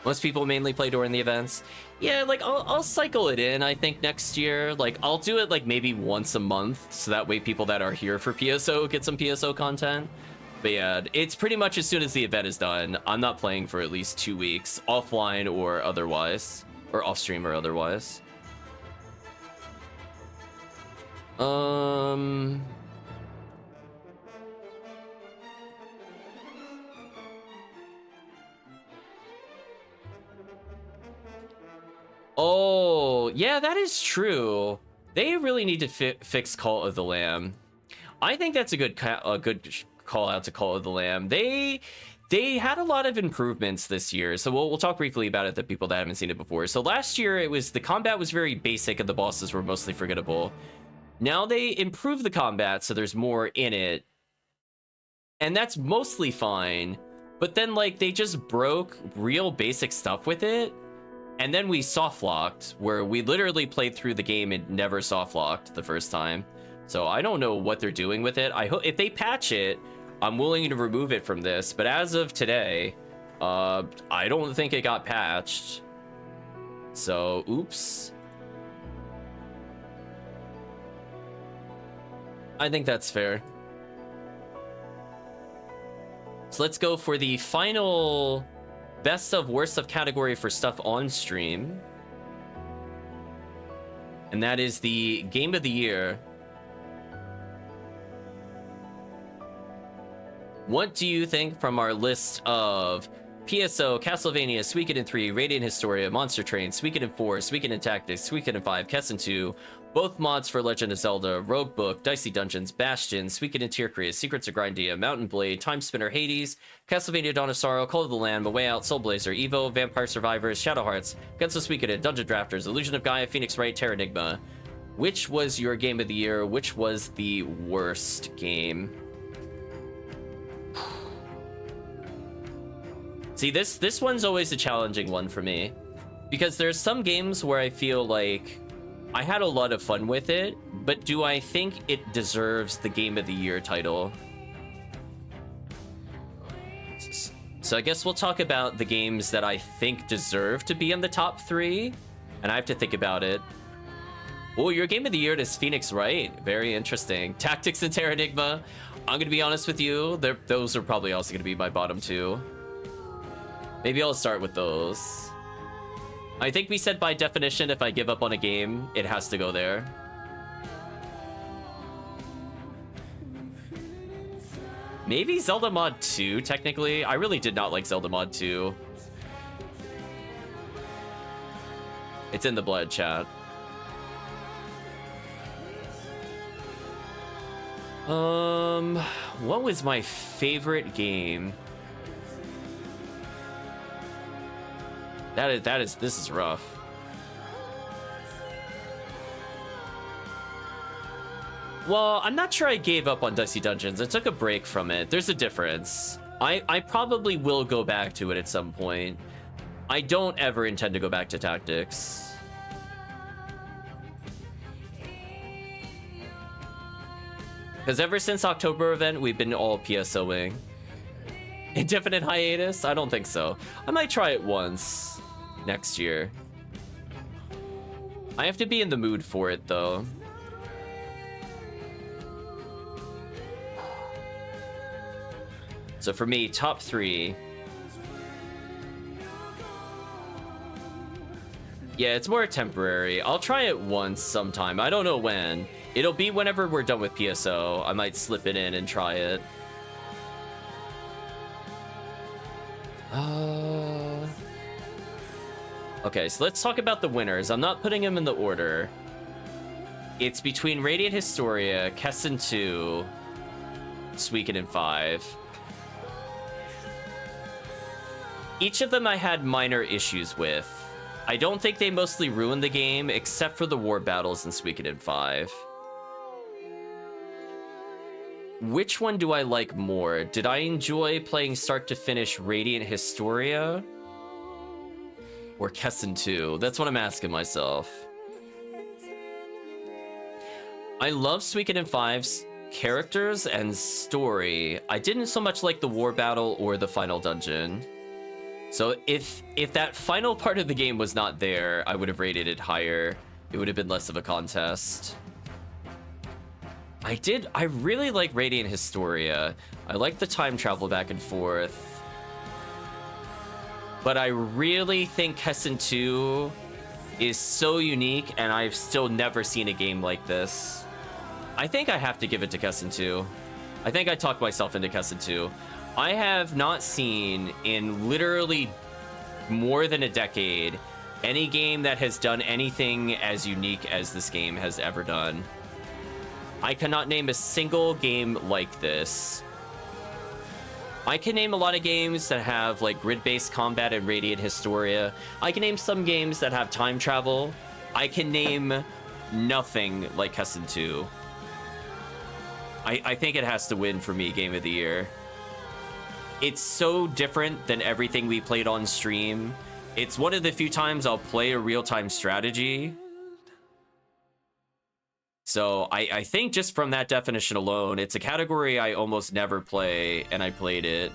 Most people mainly play during the events. Yeah, like I'll cycle it in, I think, next year. Like I'll do it like maybe once a month, so that way people that are here for PSO get some PSO content. But yeah, it's pretty much as soon as the event is done. I'm not playing for at least 2 weeks, offline or otherwise, or off stream or otherwise. Oh, yeah, that is true. They really need to fix Call of the Lamb. I think that's a good call out to Call of the Lamb. They had a lot of improvements this year, so we'll talk briefly about it, the people that haven't seen it before. So last year, the combat was very basic and the bosses were mostly forgettable. Now they improved the combat, so there's more in it, and that's mostly fine. But then, like, they just broke real basic stuff with it, and then we soft-locked, where we literally played through the game and never soft-locked the first time. So I don't know what they're doing with it. I hope if they patch it, I'm willing to remove it from this. But as of today, I don't think it got patched. So, oops. I think that's fair. So let's go for the final best of worst of category for stuff on stream. And that is the game of the year. What do you think from our list of PSO, Castlevania, Suikoden 3, Radiant Historia, Monster Train, Suikoden 4, Suikoden Tactics, Suikoden 5, Kessen 2, both mods for Legend of Zelda, Roguebook, Dicey Dungeons, Bastion, Suikoden Tierkria, Secrets of Grindia, Mountain Blade, Time Spinner, Hades, Castlevania Dawn of Sorrow, Call of the Land, A Way Out, Soul Blazer, Evo, Vampire Survivors, Shadow Hearts, Guns of Suikoden, Dungeon Drafters, Illusion of Gaia, Phoenix Wright, Terranigma. Which was your game of the year? Which was the worst game? See, this one's always a challenging one for me, because there's some games where I feel like I had a lot of fun with it, but do I think it deserves the Game of the Year title? So I guess we'll talk about the games that I think deserve to be in the top 3, and I have to think about it. Oh, your Game of the Year is Phoenix Wright. Very interesting. Tactics and Terranigma. I'm gonna be honest with you, those are probably also gonna be my bottom 2. Maybe I'll start with those. I think we said by definition, if I give up on a game, it has to go there. Maybe Zelda Mod 2, technically. I really did not like Zelda Mod 2. It's in the blood, chat. What was my favorite game? This is rough. Well, I'm not sure I gave up on Dicey Dungeons. I took a break from it. There's a difference. I probably will go back to it at some point. I don't ever intend to go back to Tactics. Because ever since October event, we've been all PSOing. Indefinite hiatus? I don't think so. I might try it once next year. I have to be in the mood for it, though. So for me, top 3. Yeah, it's more temporary. I'll try it once sometime. I don't know when. It'll be whenever we're done with PSO. I might slip it in and try it. Okay, so let's talk about the winners. I'm not putting them in the order. It's between Radiant Historia, Kessen 2, Suikoden 5. Each of them I had minor issues with. I don't think they mostly ruined the game, except for the war battles in Suikoden 5. Which one do I like more? Did I enjoy playing start to finish Radiant Historia? Or Kessen 2? That's what I'm asking myself. I love Suikoden 5's characters and story. I didn't so much like the war battle or the final dungeon. So if that final part of the game was not there, I would have rated it higher. It would have been less of a contest. I really like Radiant Historia. I like the time travel back and forth. But I really think Kessen 2 is so unique, and I've still never seen a game like this. I think I have to give it to Kessen 2. I think I talked myself into Kessen 2. I have not seen in literally more than a decade any game that has done anything as unique as this game has ever done. I cannot name a single game like this. I can name a lot of games that have like grid-based combat and Radiant Historia. I can name some games that have time travel. I can name nothing like Kessen 2. I think it has to win for me Game of the Year. It's so different than everything we played on stream. It's one of the few times I'll play a real-time strategy. So I think just from that definition alone, it's a category I almost never play, and I played it.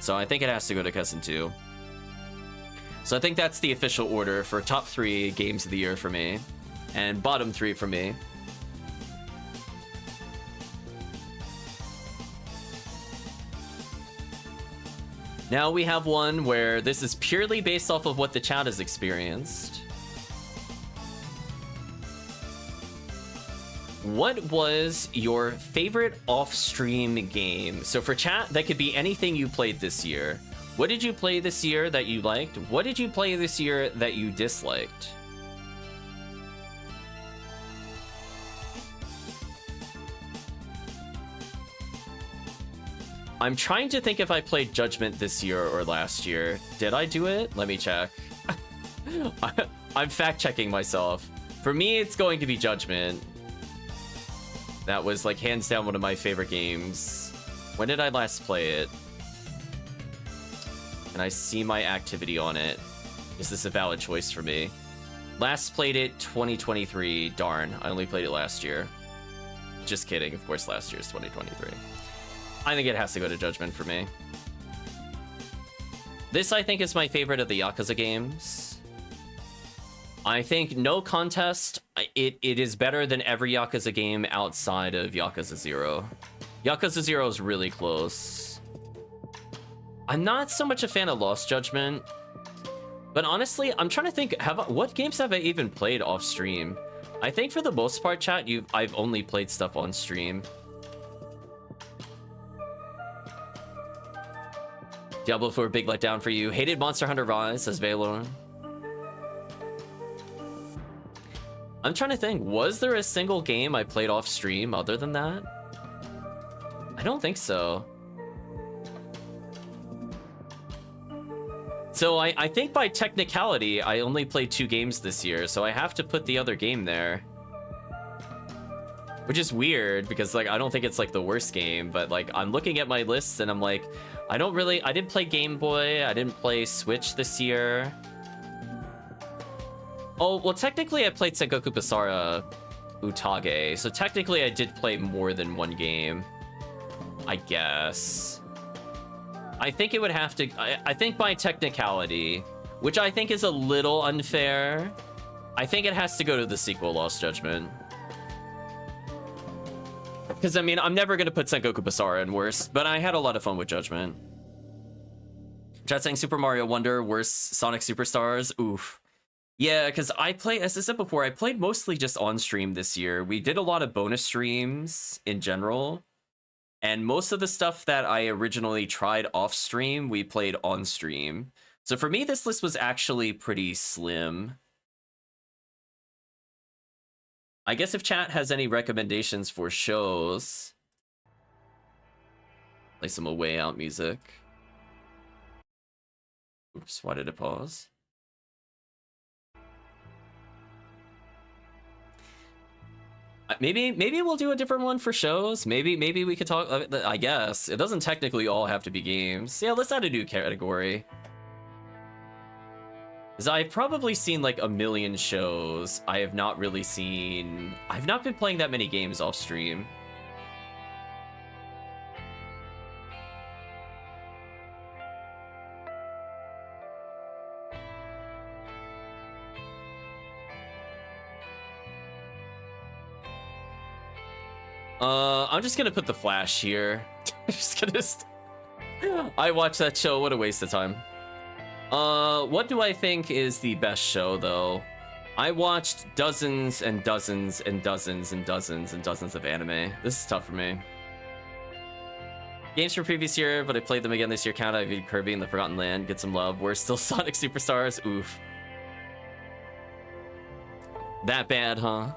So I think it has to go to Kessen 2. So I think that's the official order for top 3 games of the year for me, and bottom 3 for me. Now we have one where this is purely based off of what the chat has experienced. What was your favorite off-stream game? So for chat, that could be anything you played this year. What did you play this year that you liked? What did you play this year that you disliked? I'm trying to think if I played Judgment this year or last year. Did I do it? Let me check. I'm fact-checking myself. For me, it's going to be Judgment. That was like hands down one of my favorite games. When did I last play it? Can I see my activity on it? Is this a valid choice for me? Last played it 2023. Darn, I only played it last year. Just kidding, of course last year is 2023. I think it has to go to Judgment for me. This, I think, is my favorite of the Yakuza games. I think, no contest, it is better than every Yakuza game outside of Yakuza 0. Yakuza 0 is really close. I'm not so much a fan of Lost Judgment, but honestly, I'm trying to think, what games have I even played off stream? I think for the most part, chat, I've only played stuff on stream. Diablo 4, big letdown for you. Hated Monster Hunter Rise, says Valor. I'm trying to think, was there a single game I played off stream other than that? I don't think so. So I think by technicality, I only played 2 games this year, so I have to put the other game there. Which is weird, because like I don't think it's like the worst game, but like I'm looking at my lists and I'm like, I didn't play Game Boy, I didn't play Switch this year. Oh, well technically I played Sengoku Basara Utage, so technically I did play more than 1 game, I guess. I think it would have to, I think by technicality, which I think is a little unfair, I think it has to go to the sequel, Lost Judgment. Because, I mean, I'm never going to put Sengoku Basara in worst, but I had a lot of fun with Judgment. Chat saying Super Mario Wonder, worst Sonic Superstars. Oof. Yeah, because as I said before, I played mostly just on stream this year. We did a lot of bonus streams in general. And most of the stuff that I originally tried off stream, we played on stream. So for me, this list was actually pretty slim. I guess if chat has any recommendations for shows, play some A Way Out music. Oops, why did it pause? Maybe we'll do a different one for shows. Maybe we could talk. I guess it doesn't technically all have to be games. Yeah, let's add a new category. Because I've probably seen like a million shows. I have not really seen. I've not been playing that many games off stream. I'm just gonna put The Flash here. I watched that show, what a waste of time. What do I think is the best show, though? I watched dozens and dozens and dozens and dozens and dozens of anime. This is tough for me. Games from previous year, but I played them again this year. Count, I beat Kirby in the Forgotten Land, get some love. We're still Sonic Superstars, oof. That bad, huh?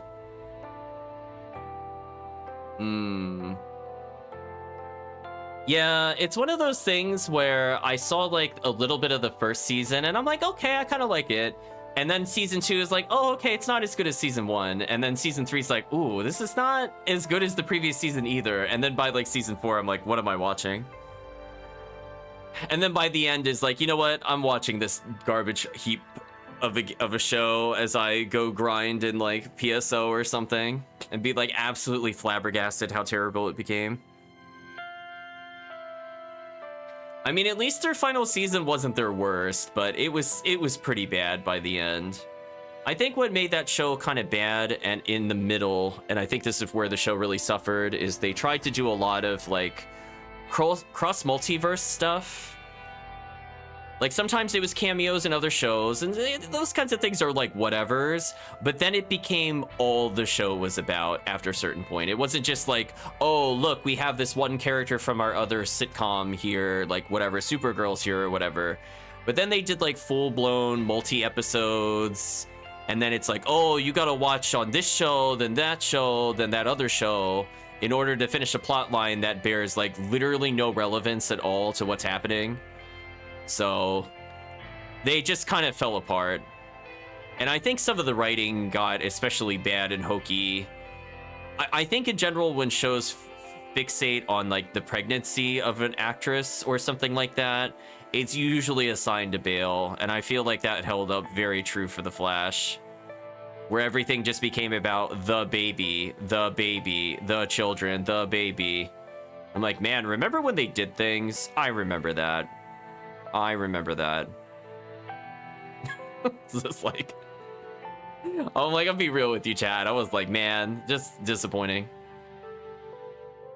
Yeah, it's one of those things where I saw like a little bit of the first season and I'm like, okay, I kind of like it. And then season 2 is like, oh, okay, it's not as good as season 1. And then season 3 is like, ooh, this is not as good as the previous season either. And then by like season 4, I'm like, what am I watching? And then by the end is like, you know what? I'm watching this garbage heap of a show as I go grind in like PSO or something and be like absolutely flabbergasted how terrible it became. I mean, at least their final season wasn't their worst, but it was pretty bad by the end. I think what made that show kind of bad and in the middle, and I think this is where the show really suffered, is they tried to do a lot of like cross multiverse stuff. Like sometimes it was cameos in other shows, and those kinds of things are like whatevers, but then it became all the show was about after a certain point. It wasn't just like, oh, look, we have this one character from our other sitcom here, like whatever, Supergirl's here or whatever. But then they did like full-blown multi-episodes, and then it's like, oh, you gotta watch on this show, then that other show, in order to finish a plot line that bears like literally no relevance at all to what's happening. So they just kind of fell apart. And I think some of the writing got especially bad and hokey. I think in general, when shows fixate on like the pregnancy of an actress or something like that, it's usually assigned to bail. And I feel like that held up very true for The Flash, where everything just became about the baby, the children, the baby. I'm like, man, remember when they did things? I remember that. It's just like, I'm like, I'll be real with you, Chad. I was like, man, just disappointing.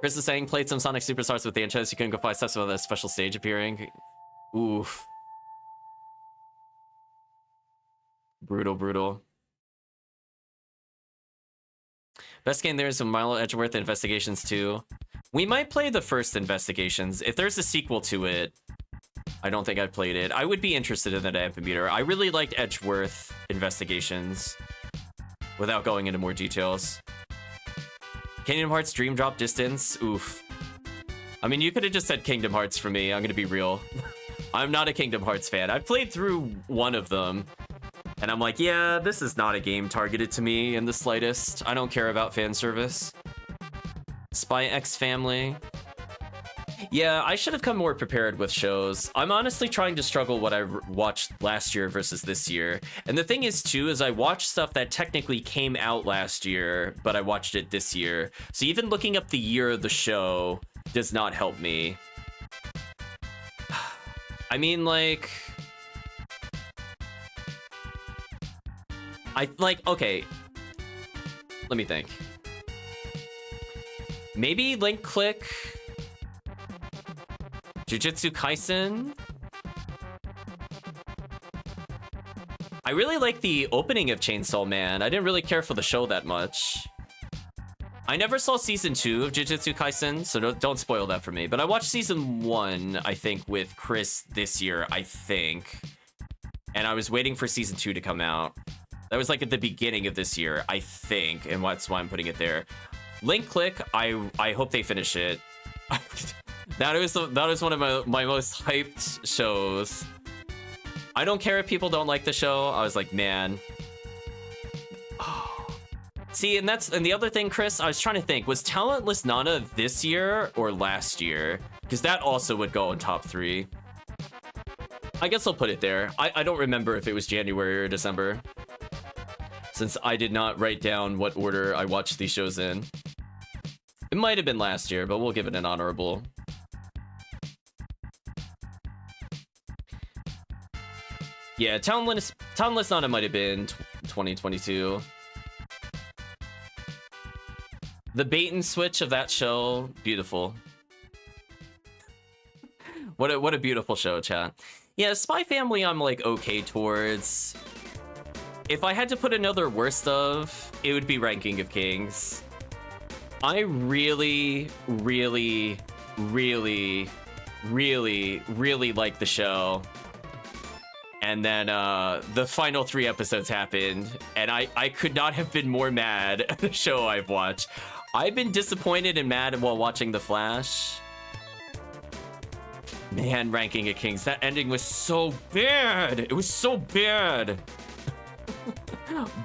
Chris is saying, played some Sonic Superstars with the Anchos. You couldn't go 5 steps without a special stage appearing. Oof. Brutal. Best game there is some Milo Edgeworth Investigations 2. We might play the first Investigations. If there's a sequel to it, I don't think I've played it. I would be interested in that amphimeter. I really liked Edgeworth Investigations. without going into more details. Kingdom Hearts Dream Drop Distance, oof. I mean, you could have just said Kingdom Hearts for me, I'm gonna be real. I'm not a Kingdom Hearts fan. I've played through one of them, and I'm like, yeah, this is not a game targeted to me in the slightest. I don't care about fan service. Spy X Family. Yeah, I should have come more prepared with shows. I'm honestly trying to struggle what I watched last year versus this year. And the thing is, too, is I watched stuff that technically came out last year, but I watched it this year. So even looking up the year of the show does not help me. I mean, like... okay. Let me think. Maybe Link Click... Jujutsu Kaisen. I really like the opening of Chainsaw Man. I didn't really care for the show that much. I never saw season 2 of Jujutsu Kaisen, so don't spoil that for me. But I watched season 1, I think, with Chris this year, I think. And I was waiting for season 2 to come out. That was like at the beginning of this year, I think, and that's why I'm putting it there. Link Click, I hope they finish it. That was one of my most hyped shows. I don't care if people don't like the show. I was like, man. Oh. See, and the other thing, Chris, I was trying to think, was Talentless Nana this year or last year? Because that also would go in top 3. I guess I'll put it there. I don't remember if it was January or December, since I did not write down what order I watched these shows in. It might have been last year, but we'll give it an honorable. Yeah, Talentless Nana might have been 2022. The bait and switch of that show, beautiful. What a beautiful show, chat. Yeah, Spy Family I'm like okay towards. If I had to put another worst of, it would be Ranking of Kings. I really, really, really, really, really like the show. And then the final 3 episodes happened, and I could not have been more mad at the show I've watched. I've been disappointed and mad while watching The Flash. Man, Ranking of Kings, that ending was so bad. It was so bad.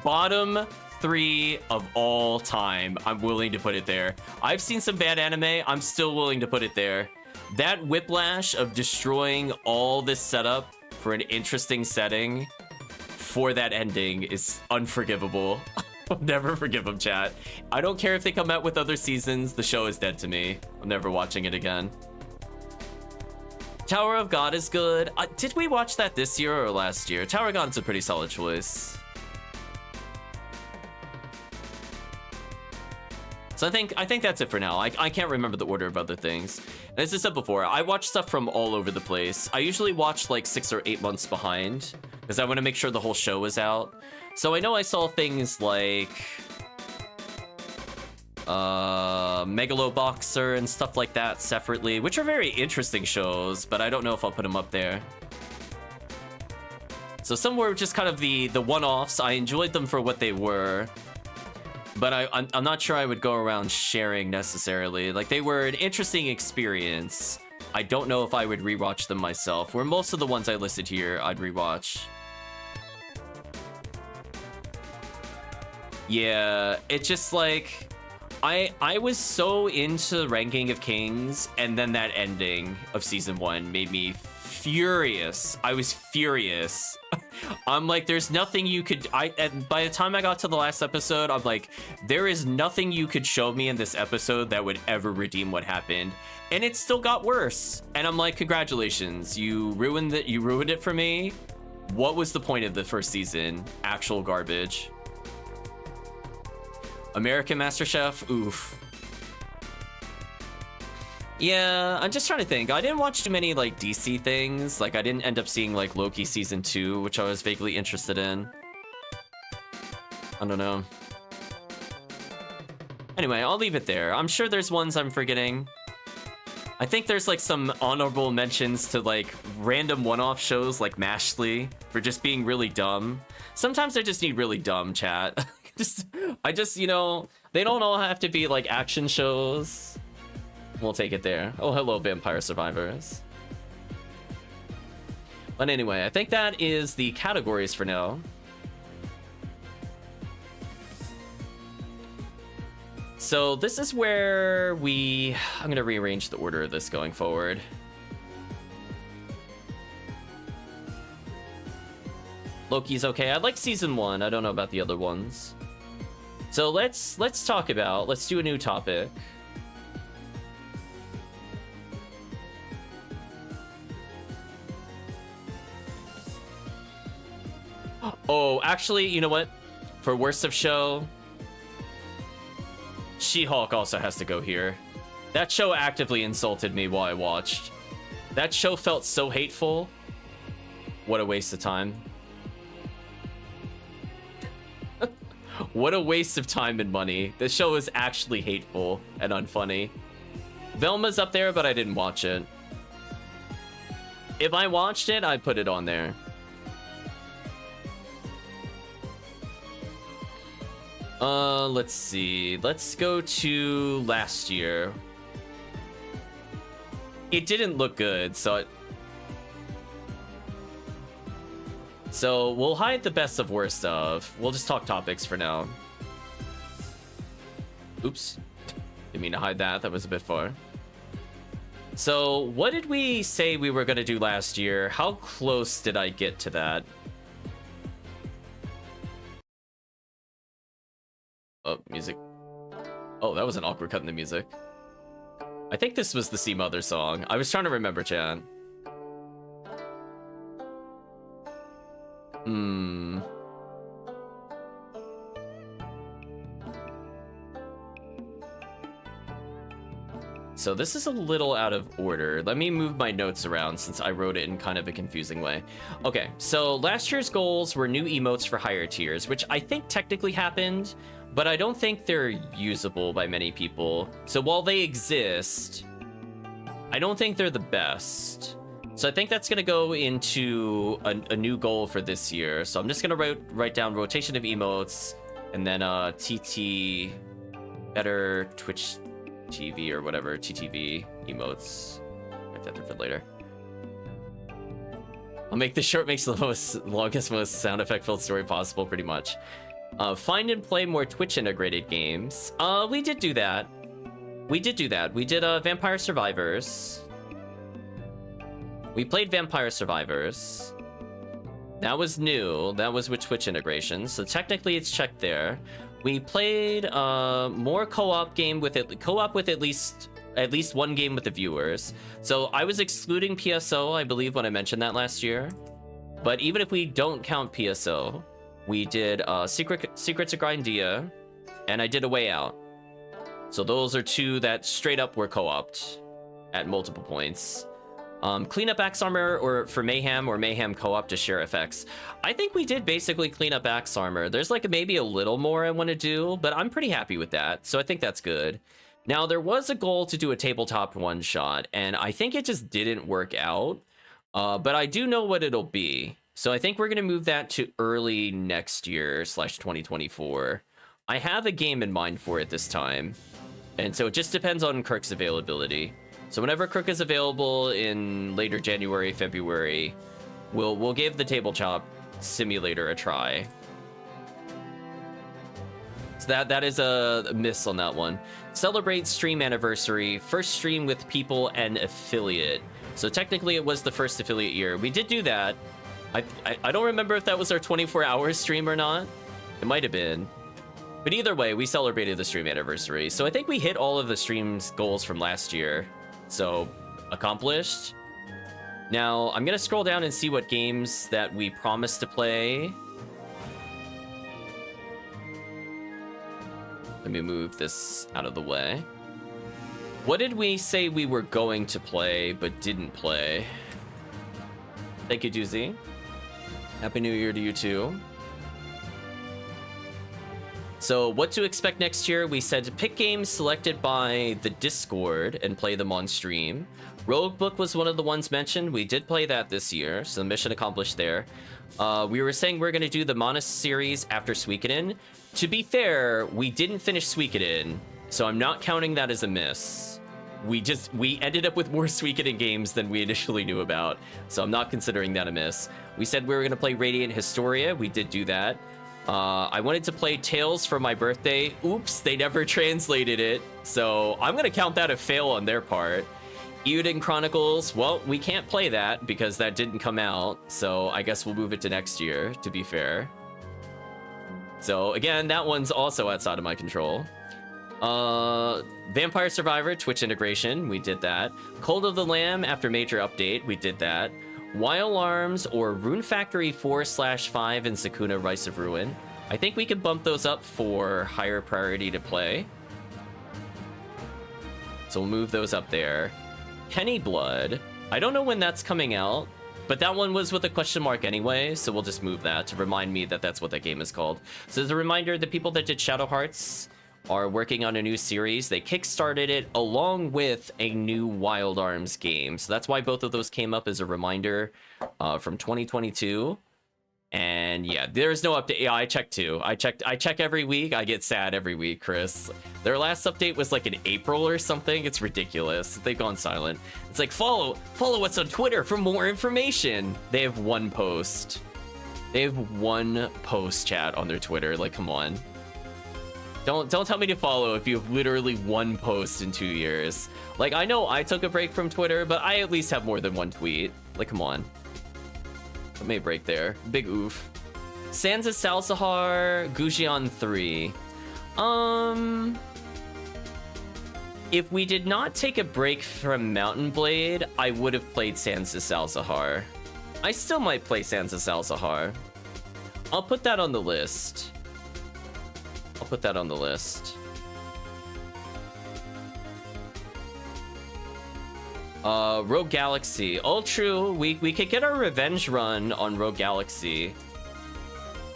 Bottom 3 of all time. I'm willing to put it there. I've seen some bad anime. I'm still willing to put it there. That whiplash of destroying all this setup for an interesting setting for that ending is unforgivable. I'll never forgive them, chat. I don't care if they come out with other seasons. The show is dead to me. I'm never watching it again. Tower of God is good. Did we watch that this year or last year? Tower of God is a pretty solid choice. So I think that's it for now. I can't remember the order of other things. And as I said before, I watch stuff from all over the place. I usually watch like 6 or 8 months behind because I want to make sure the whole show is out. So I know I saw things like Megaloboxer and stuff like that separately, which are very interesting shows, but I don't know if I'll put them up there. So some were just kind of the one-offs. I enjoyed them for what they were. But I'm not sure I would go around sharing necessarily. Like, they were an interesting experience. I don't know if I would rewatch them myself, where most of the ones I listed here I'd rewatch. Yeah, it just like... I was so into Ranking of Kings, and then that ending of Season 1 made me furious. I was furious. I'm like, there's nothing you could... by the time I got to the last episode, I'm like, there is nothing you could show me in this episode that would ever redeem what happened. And it still got worse. And I'm like, congratulations, you ruined it for me. What was the point of the first season? Actual garbage. American MasterChef, oof. Yeah, I'm just trying to think. I didn't watch too many like DC things. Like I didn't end up seeing like Loki season 2, which I was vaguely interested in. I don't know. Anyway, I'll leave it there. I'm sure there's ones I'm forgetting. I think there's like some honorable mentions to like random one-off shows like Mashley for just being really dumb. Sometimes I just need really dumb, chat. I just, you know, they don't all have to be like action shows. We'll take it there. Oh, hello, Vampire Survivors. But anyway, I think that is the categories for now. So this is where I'm gonna rearrange the order of this going forward. Loki's okay. I like season 1. I don't know about the other ones. So let's do a new topic. Oh, actually, you know what? For worst of show, She-Hulk also has to go here. That show actively insulted me while I watched. That show felt so hateful. What a waste of time. What a waste of time and money. This show is actually hateful and unfunny. Velma's up there, but I didn't watch it. If I watched it, I'd put it on there. Let's see. Let's go to last year. It didn't look good, so we'll hide the best of worst of. We'll just talk topics for now. Oops. Didn't mean to hide that. That was a bit far. So, what did we say we were going to do last year? How close did I get to that? Oh, music. Oh, that was an awkward cut in the music. I think this was the Sea Mother song. I was trying to remember, Chan. So this is a little out of order. Let me move my notes around since I wrote it in kind of a confusing way. Okay, so last year's goals were new emotes for higher tiers, which I think technically happened, but I don't think they're usable by many people. So while they exist, I don't think they're the best. So I think that's going to go into a new goal for this year. So I'm just going to write down rotation of emotes, and then TT, better Twitch TV or whatever, TTV emotes. Write that there for later. I'll make this short makes the longest, most sound effect-filled story possible, pretty much. Find and play more Twitch integrated games. We did do that. We did Vampire Survivors. We played Vampire Survivors. That was new. That was with Twitch integration. So technically it's checked there. We played more co-op game with it. Co-op with at least one game with the viewers. So I was excluding PSO, I believe, when I mentioned that last year. But even if we don't count PSO, we did Secrets of Grindia, and I did A Way Out. So those are two that straight up were co-opted at multiple points. Clean up Axe Armor or for Mayhem or Mayhem co-op to share effects. I think we did basically clean up Axe Armor. There's like maybe a little more I want to do, but I'm pretty happy with that. So I think that's good. Now, there was a goal to do a tabletop one-shot, and I think it just didn't work out. But I do know what it'll be. So I think we're going to move that to early next year / 2024. I have a game in mind for it this time. And so it just depends on Kirk's availability. So whenever Kirk is available in later January, February, we'll give the tabletop simulator a try. So that is a miss on that one. Celebrate stream anniversary, first stream with people and affiliate. So technically it was the first affiliate year. We did do that. I don't remember if that was our 24-hour stream or not. It might have been. But either way, we celebrated the stream anniversary. So I think we hit all of the stream's goals from last year. So, accomplished. Now, I'm going to scroll down and see what games that we promised to play. Let me move this out of the way. What did we say we were going to play but didn't play? Thank you, Doozy. Happy New Year to you too. So what to expect next year? We said to pick games selected by the Discord and play them on stream. Roguebook was one of the ones mentioned. We did play that this year, so mission accomplished there. We were saying we're going to do the Monas series after Suikoden. To be fair, we didn't finish Suikoden, so I'm not counting that as a miss. We ended up with more Suikoden games than we initially knew about, so I'm not considering that a miss. We said we were going to play Radiant Historia. We did do that. I wanted to play Tales for my birthday. Oops, they never translated it, so I'm going to count that a fail on their part. Euden Chronicles, well, we can't play that because that didn't come out, so I guess we'll move it to next year, to be fair. So again, that one's also outside of my control. Vampire Survivor Twitch integration, we did that. Cold of the Lamb after major update, we did that. Wild Arms or Rune Factory 4/5 and Sakuna Rise of Ruin. I think we can bump those up for higher priority to play. So we'll move those up there. Penny Blood, I don't know when that's coming out, but that one was with a question mark anyway, so we'll just move that to remind me that that's what that game is called. So as a reminder, the people that did Shadow Hearts are working on a new series. They kickstarted it along with a new Wild Arms game. So that's why both of those came up as a reminder from 2022. And yeah, there's no update. Yeah, I checked too. I check every week. I get sad every week, Chris. Their last update was like in April or something. It's ridiculous. They've gone silent. It's like, follow us on Twitter for more information. They have one post. They have one post, chat, on their Twitter. Like, come on. Don't tell me to follow if you have literally one post in 2 years. Like, I know I took a break from Twitter, but I at least have more than one tweet. Like, come on. Put me a break there. Big oof. Sansa Salsahar, Gujian 3. If we did not take a break from Mountain Blade, I would have played Sansa Salsahar. I still might play Sansa Salsahar. I'll put that on the list. I'll put that on the list. Rogue Galaxy. Oh, true. We could get our revenge run on Rogue Galaxy.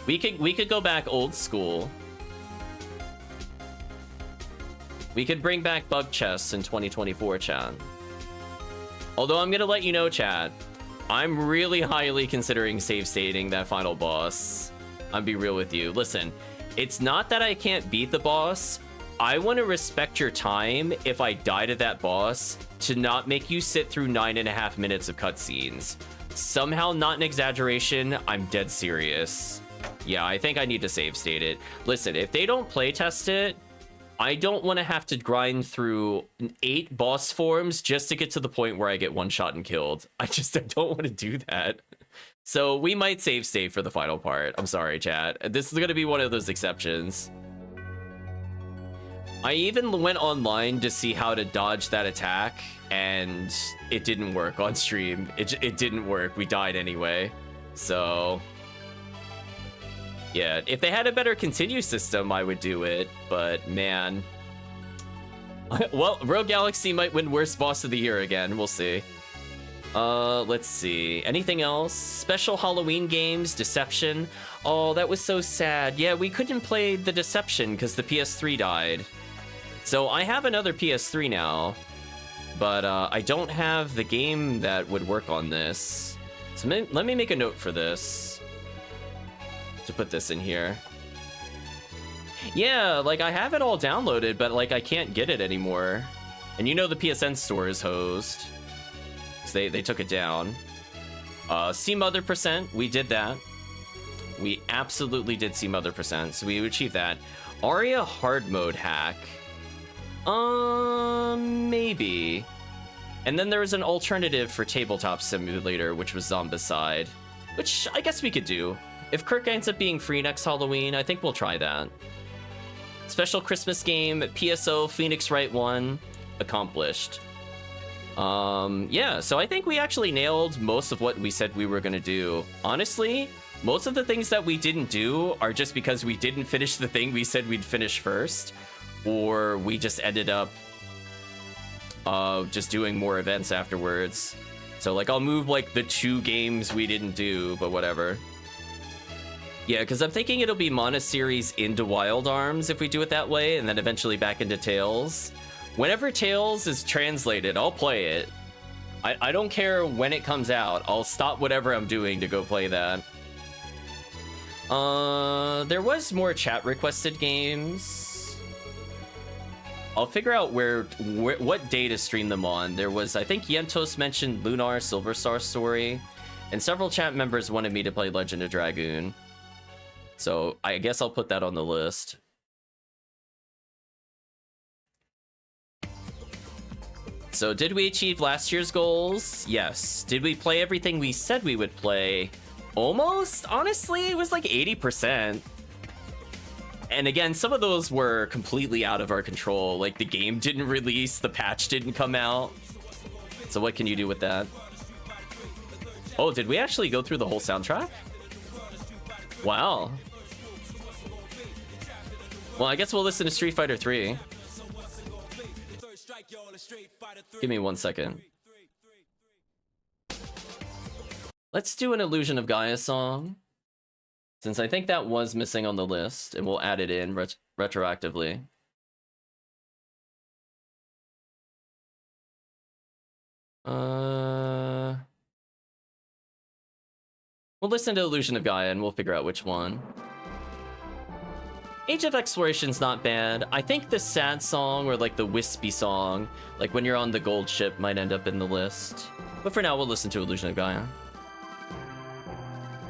We could go back old school. We could bring back bug chests in 2024, chat. Although I'm gonna let you know, chat, I'm really highly considering save stating that final boss. I'll be real with you. Listen, it's not that I can't beat the boss. I want to respect your time if I die to that boss to not make you sit through 9.5 minutes of cutscenes. Somehow, not an exaggeration, I'm dead serious. Yeah, I think I need to save state it. Listen, if they don't playtest it, I don't want to have to grind through 8 boss forms just to get to the point where I get one shot and killed. I don't want to do that. So we might save state for the final part. I'm sorry, chat. This is going to be one of those exceptions. I even went online to see how to dodge that attack, and it didn't work on stream. It didn't work. We died anyway. So yeah, if they had a better continue system, I would do it. But man, well, Rogue Galaxy might win worst boss of the year again. We'll see. Let's see. Anything else? Special Halloween games, Deception. Oh, that was so sad. Yeah, we couldn't play the Deception because the PS3 died. So I have another PS3 now, but I don't have the game that would work on this. So let me make a note for this to put this in here. Yeah, like I have it all downloaded, but like I can't get it anymore. And you know the PSN store is hosed. So they took it down. See Mother Percent, we did that. We absolutely did see Mother Percent, so we achieved that. Aria hard mode hack. Maybe. And then there was an alternative for Tabletop Simulator, which was Zombicide, which I guess we could do. If Kirk ends up being free next Halloween, I think we'll try that. Special Christmas game, PSO, Phoenix Wright 1, accomplished. Yeah, so I think we actually nailed most of what we said we were gonna do. Honestly, most of the things that we didn't do are just because we didn't finish the thing we said we'd finish first, or we just ended up just doing more events afterwards. So like I'll move like the 2 games we didn't do, but whatever. Yeah, because I'm thinking it'll be Mana series into Wild Arms if we do it that way, and then eventually back into Tales. Whenever Tales is translated, I'll play it. I don't care when it comes out. I'll stop whatever I'm doing to go play that. There was more chat requested games. I'll figure out what day to stream them on. There was, I think Yentos mentioned Lunar Silver Star Story, and several chat members wanted me to play Legend of Dragoon. So I guess I'll put that on the list. So did we achieve last year's goals? Yes. Did we play everything we said we would play? Almost. Honestly, it was like 80%. And again, some of those were completely out of our control. Like the game didn't release, the patch didn't come out. So what can you do with that? Oh, did we actually go through the whole soundtrack? Wow. Well, I guess we'll listen to Street Fighter 3. Give me 1 second. Let's do an Illusion of Gaia song, since I think that was missing on the list, and we'll add it in retroactively. We'll listen to Illusion of Gaia and we'll figure out which one. Age of Exploration's not bad. I think the sad song or like the wispy song, like when you're on the gold ship, might end up in the list. But for now, we'll listen to Illusion of Gaia.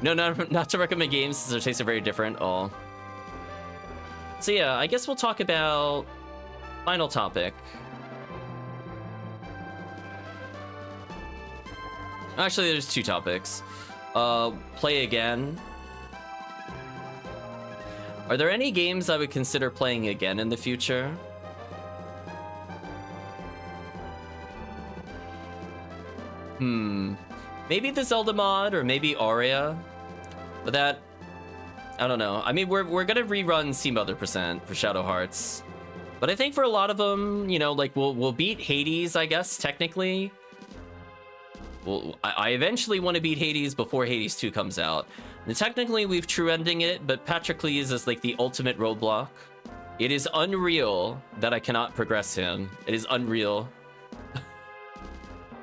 No, not to recommend games, since their tastes are very different. Oh. So yeah, I guess we'll talk about final topic. Actually, there's 2 topics. Play again. Are there any games I would consider playing again in the future? Maybe the Zelda mod, or maybe Aria. But that, I don't know. I mean, we're gonna rerun Sea Mother % for Shadow Hearts. But I think for a lot of them, you know, like we'll beat Hades, I guess, technically. Well, I eventually want to beat Hades before Hades 2 comes out. And technically, we've true ending it, but Patroclus is like the ultimate roadblock. It is unreal that I cannot progress him. It is unreal.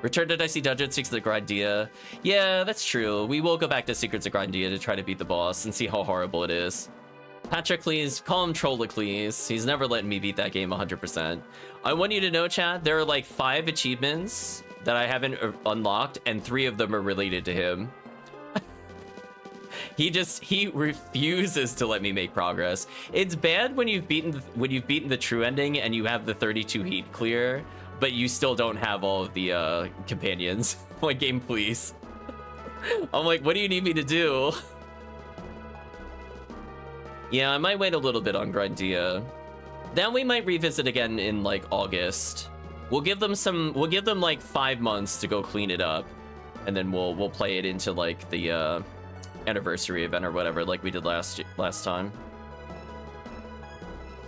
Return to Dicey Dungeon, Secrets of Grindia. Yeah, that's true. We will go back to Secrets of Grindia to try to beat the boss and see how horrible it is. Patroclus, call him Trollocles. He's never letting me beat that game 100%. I want you to know, chat, there are like 5 achievements that I haven't unlocked, and 3 of them are related to him. He refuses to let me make progress. It's bad when you've beaten the true ending and you have the 32 heat clear, but you still don't have all of the companions. Like, game, please. I'm like, what do you need me to do? Yeah, I might wait a little bit on Grindia. Then we might revisit again in like August. We'll give them like 5 months to go clean it up, and then we'll play it into like the anniversary event or whatever, like we did last time.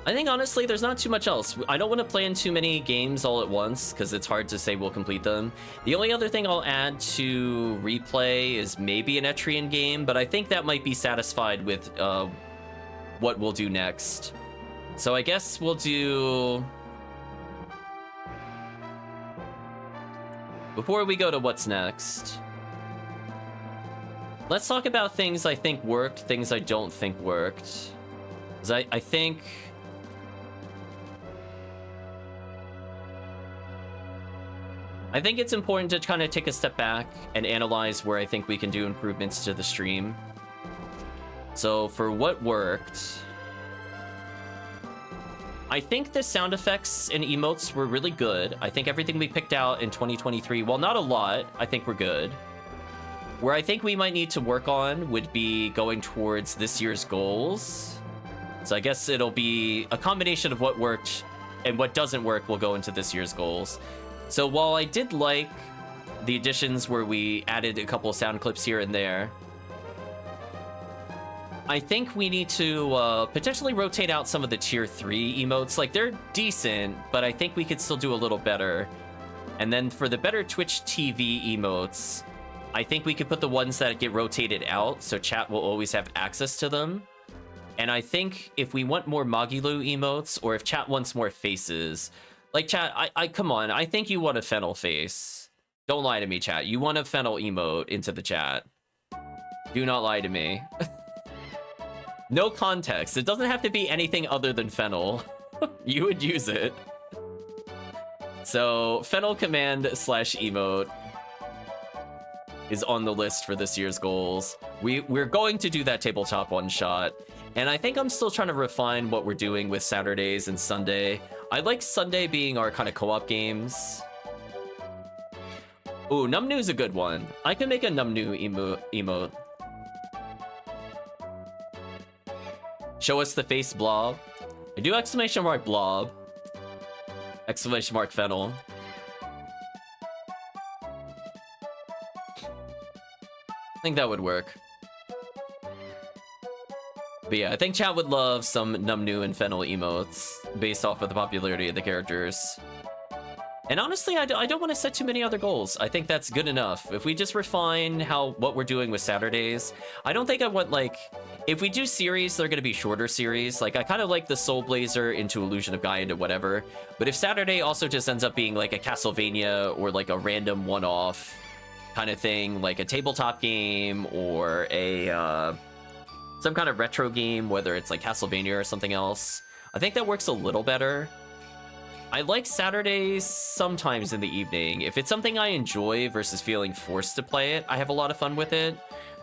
I think honestly there's not too much else. I don't want to play in too many games all at once because it's hard to say we'll complete them. The only other thing I'll add to replay is maybe an Etrian game, but I think that might be satisfied with what we'll do next. So I guess we'll do... Before we go to what's next, let's talk about things I think worked, things I don't think worked. 'Cause I think... I think it's important to kind of take a step back and analyze where I think we can do improvements to the stream. So for what worked, I think the sound effects and emotes were really good. I think everything we picked out in 2023, while not a lot, I think we're good. Where I think we might need to work on would be going towards this year's goals. So I guess it'll be a combination of what worked and what doesn't work will go into this year's goals. So while I did like the additions where we added a couple of sound clips here and there, I think we need to potentially rotate out some of the tier 3 emotes. Like, they're decent, but I think we could still do a little better. And then for the better Twitch TV emotes, I think we could put the ones that get rotated out, so chat will always have access to them. And I think if we want more Magilu emotes, or if chat wants more faces, like chat, I come on, I think you want a Fennel face. Don't lie to me, chat. You want a Fennel emote into the chat. Do not lie to me. No context. It doesn't have to be anything other than Fennel. You would use it. So, Fennel command / emote is on the list for this year's goals. We're going to do that tabletop one-shot, and I think I'm still trying to refine what we're doing with Saturdays and Sunday. I like Sunday being our kind of co-op games. Ooh, Numnu's a good one. I can make a Numnu emote. Show us the face blob. I do exclamation mark blob. Exclamation mark Fennel. I think that would work. But yeah, I think chat would love some Numnu and Fennel emotes based off of the popularity of the characters. And honestly, I don't want to set too many other goals. I think that's good enough. If we just refine what we're doing with Saturdays, I don't think I want, like, if we do series, they're going to be shorter series. Like, I kind of like the Soul Blazer into Illusion of Gaia into whatever. But if Saturday also just ends up being like a Castlevania or like a random one-off kind of thing, like a tabletop game or a some kind of retro game, whether it's like Castlevania or something else, I think that works a little better. I like Saturdays sometimes in the evening. If it's something I enjoy versus feeling forced to play it, I have a lot of fun with it.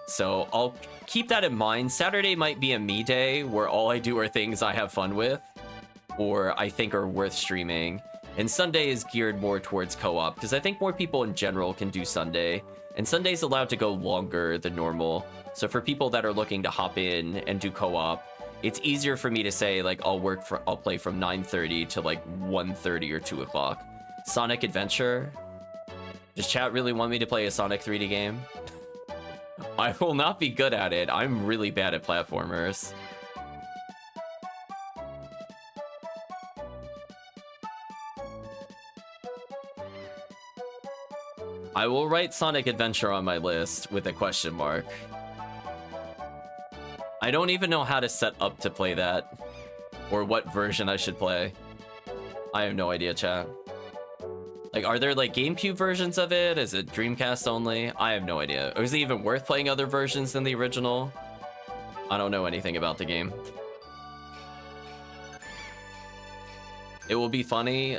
So I'll keep that in mind. Saturday might be a me day where all I do are things I have fun with or I think are worth streaming. And Sunday is geared more towards co-op because I think more people in general can do Sunday. And Sunday's allowed to go longer than normal. So for people that are looking to hop in and do co-op, it's easier for me to say, like, I'll play from 9:30 to like 1:30 or 2 o'clock. Sonic Adventure? Does chat really want me to play a Sonic 3D game? I will not be good at it. I'm really bad at platformers. I will write Sonic Adventure on my list with a question mark. I don't even know how to set up to play that, or what version I should play. I have no idea, chat. Like, are there like GameCube versions of it? Is it Dreamcast only? I have no idea. Or is it even worth playing other versions than the original? I don't know anything about the game. It will be funny.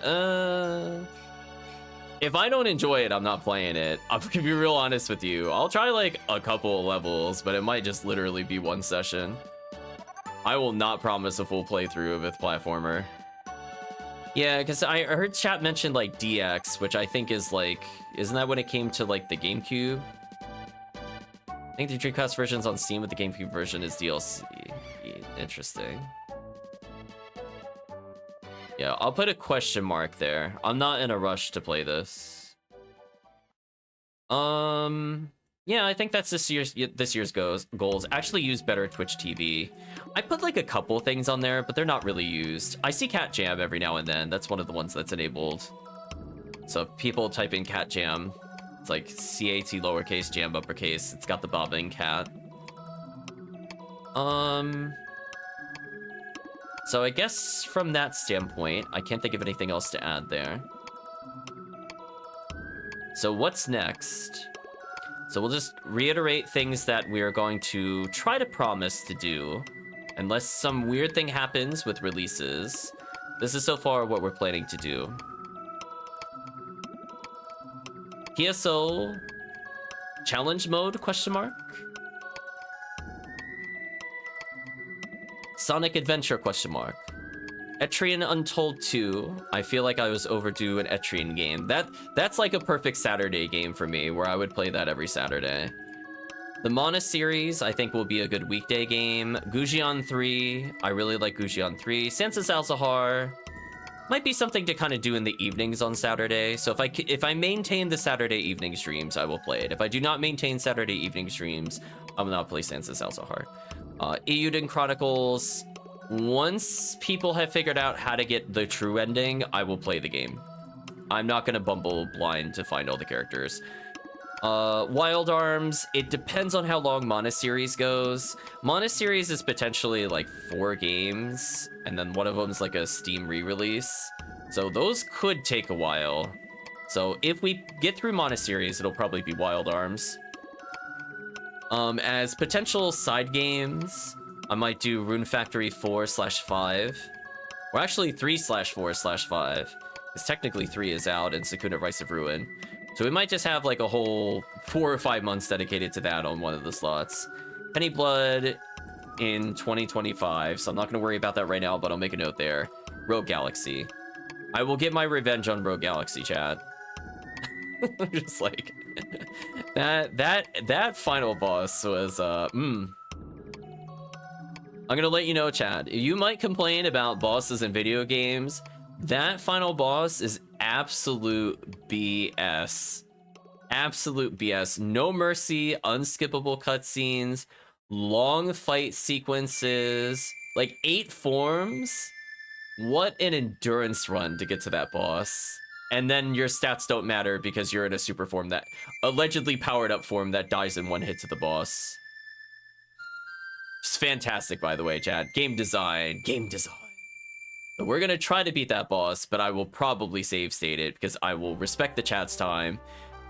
If I don't enjoy it, I'm not playing it. I'm gonna be real honest with you. I'll try like a couple of levels, but it might just literally be one session. I will not promise a full playthrough of a platformer. Yeah, because I heard chat mention like DX, which I think is like, isn't that when it came to like the GameCube? I think the Dreamcast version's on Steam, with the GameCube version is DLC. Interesting. Yeah, I'll put a question mark there. I'm not in a rush to play this. Yeah, I think that's this year's goals. Actually use better Twitch TV. I put like a couple things on there, but they're not really used. I see Cat Jam every now and then. That's one of the ones that's enabled. So if people type in Cat Jam, it's like C-A-T lowercase, jam uppercase. It's got the bobbing cat. So I guess from that standpoint, I can't think of anything else to add there. So what's next? So we'll just reiterate things that we're going to try to promise to do, unless some weird thing happens with releases. This is so far what we're planning to do. PSO challenge mode, question mark? Sonic Adventure, question mark. Etrian Untold 2. I feel like I was overdue an Etrian game. That's like a perfect Saturday game for me, where I would play that every Saturday. The Mana series, I think, will be a good weekday game. Gujian 3. I really like Gujian 3. Sansa Salzahar might be something to kind of do in the evenings on Saturday. So if I maintain the Saturday evening streams, I will play it. If I do not maintain Saturday evening streams, I will not play Sansa Salzahar. Eiyuden Chronicles. Once people have figured out how to get the true ending, I will play the game. I'm not gonna bumble blind to find all the characters. Wild Arms, it depends on how long Mana series goes. Mana series is potentially like 4 games, and then one of them's like a Steam re-release. So those could take a while. So if we get through Mana series, it'll probably be Wild Arms. As potential side games, I might do Rune Factory 4/5. Or actually 3/4/5. Because technically 3 is out and Sakuna Rice of Ruin. So we might just have like a whole 4 or 5 months dedicated to that on one of the slots. Penny Blood in 2025, so I'm not going to worry about that right now, but I'll make a note there. Rogue Galaxy. I will get my revenge on Rogue Galaxy, chat. Just like that final boss was I'm gonna let you know, chat. You might complain about bosses in video games. That final boss is absolute BS. Absolute BS. No mercy, unskippable cutscenes, long fight sequences, like 8 forms. What an endurance run to get to that boss. And then your stats don't matter because you're in a super form that allegedly powered up form that dies in 1 hit to the boss. It's fantastic, by the way, chat. Game design. So we're gonna try to beat that boss, but I will probably save state it because I will respect the chat's time.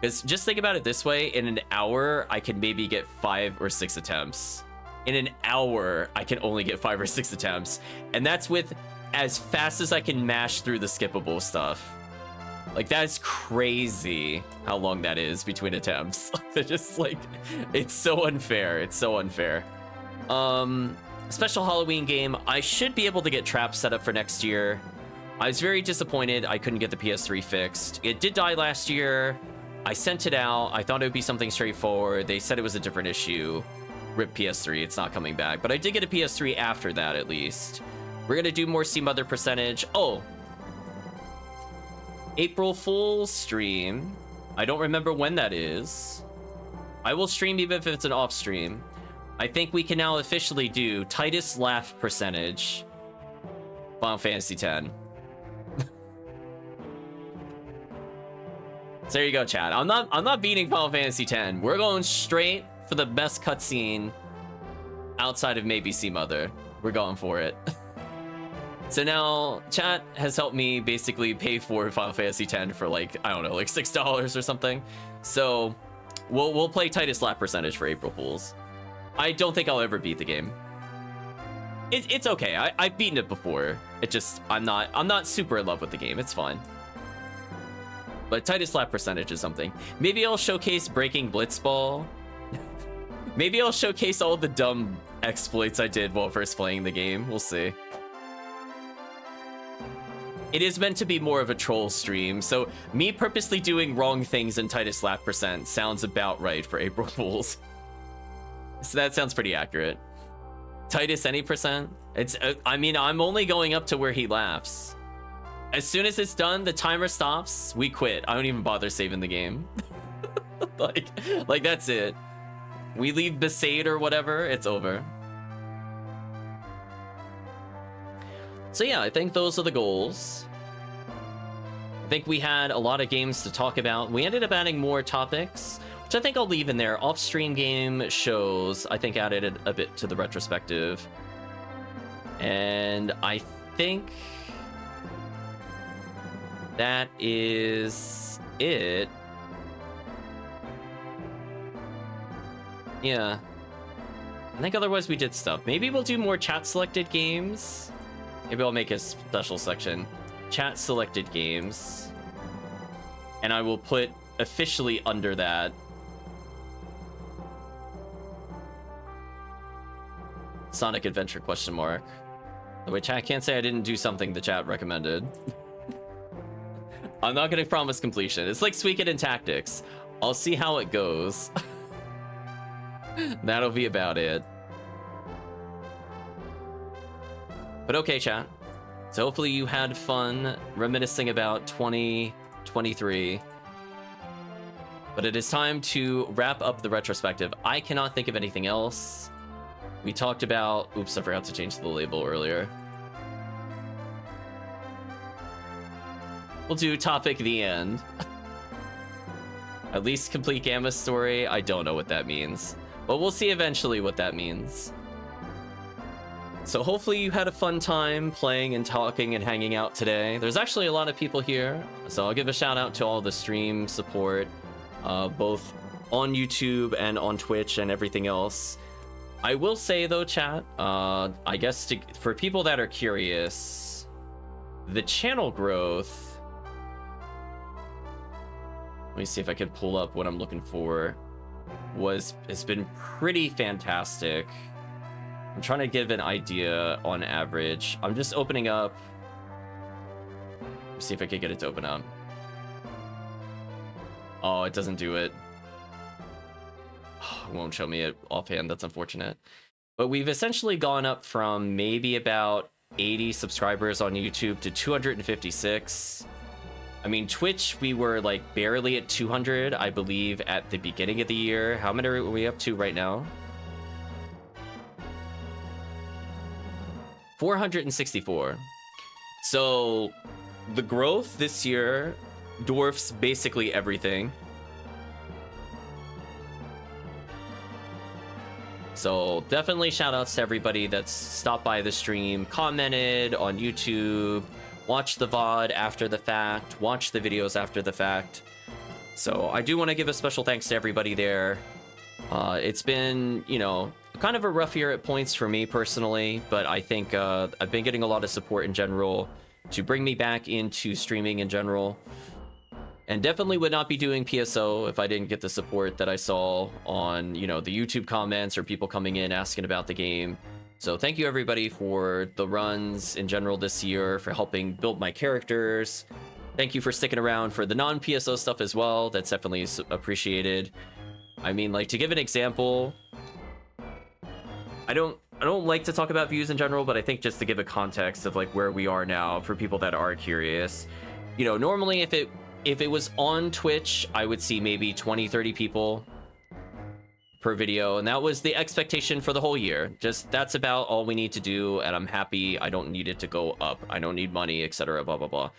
Because just think about it this way, in an hour, I can maybe get 5 or 6 attempts. In an hour, I can only get 5 or 6 attempts. And that's with as fast as I can mash through the skippable stuff. Like, that's crazy how long that is between attempts. They're just like, it's so unfair. It's so unfair. Special Halloween game. I should be able to get traps set up for next year. I was very disappointed I couldn't get the PS3 fixed. It did die last year. I sent it out. I thought it would be something straightforward. They said it was a different issue. RIP PS3, it's not coming back. But I did get a PS3 after that, at least. We're gonna do more See Mother percentage. Oh! April Fool's stream. I don't remember when that is. I will stream even if it's an off stream. I think we can now officially do Titus laugh percentage. Final Fantasy X. So there you go, chat. I'm not beating Final Fantasy X. We're going straight for the best cutscene outside of maybe See Mother. We're going for it. So now chat has helped me basically pay for Final Fantasy X for like, I don't know, like $6 or something. So we'll play Titus lap percentage for April Fools. I don't think I'll ever beat the game. It's okay. I've beaten it before. It just I'm not super in love with the game. It's fine. But Titus lap percentage is something. Maybe I'll showcase breaking Blitzball. Maybe I'll showcase all the dumb exploits I did while first playing the game. We'll see. It is meant to be more of a troll stream, so me purposely doing wrong things in Titus lap percent sounds about right for April Fools. So that sounds pretty accurate. Titus any percent? It's I mean, I'm only going up to where he laughs. As soon as it's done, the timer stops, we quit. I don't even bother saving the game. like that's it. We leave Besaid or whatever, it's over. So yeah, I think those are the goals. I think we had a lot of games to talk about. We ended up adding more topics, which I think I'll leave in there. Off-stream game shows, I think added a bit to the retrospective. And I think that is it. Yeah. I think otherwise we did stuff. Maybe we'll do more chat selected games. Maybe I'll make a special section. Chat selected games. And I will put officially under that Sonic Adventure ? The way chat can't say I didn't do something the chat recommended. I'm not gonna promise completion. It's like Suikoden and Tactics. I'll see how it goes. That'll be about it. But okay, chat. So hopefully you had fun reminiscing about 2023. But it is time to wrap up the retrospective. I cannot think of anything else. We talked about... Oops, I forgot to change the label earlier. We'll do topic the end. At least complete Gamma's story. I don't know what that means. But we'll see eventually what that means. So hopefully you had a fun time playing and talking and hanging out today. There's actually a lot of people here, so I'll give a shout out to all the stream support, both on YouTube and on Twitch and everything else. I will say though, chat, I guess for people that are curious, the channel growth, let me see if I can pull up what I'm looking for, has been pretty fantastic. I'm trying to give an idea on average. I'm just opening up. Let's see if I can get it to open up. Oh, it doesn't do it. It won't show me it offhand. That's unfortunate. But we've essentially gone up from maybe about 80 subscribers on YouTube to 256. I mean, Twitch, we were like barely at 200, I believe, at the beginning of the year. How many are we up to right now? 464. So the growth this year dwarfs basically everything. So definitely shout outs to everybody that's stopped by the stream, commented on YouTube, watched the VOD after the fact, watched the videos after the fact. So I do want to give a special thanks to everybody there. It's been, you know, kind of a rough year at points for me personally, but I think I've been getting a lot of support in general to bring me back into streaming in general. And definitely would not be doing PSO if I didn't get the support that I saw on, you know, the YouTube comments or people coming in asking about the game. So thank you everybody for the runs in general this year, for helping build my characters. Thank you for sticking around for the non-PSO stuff as well. That's definitely appreciated. I mean, like, to give an example, I don't like to talk about views in general, but I think just to give a context of like where we are now for people that are curious, you know, normally if it was on Twitch, I would see maybe 20-30 people per video, and that was the expectation for the whole year. Just that's about all we need to do, and I'm happy. I don't need it to go up. I don't need money, etc. blah blah blah.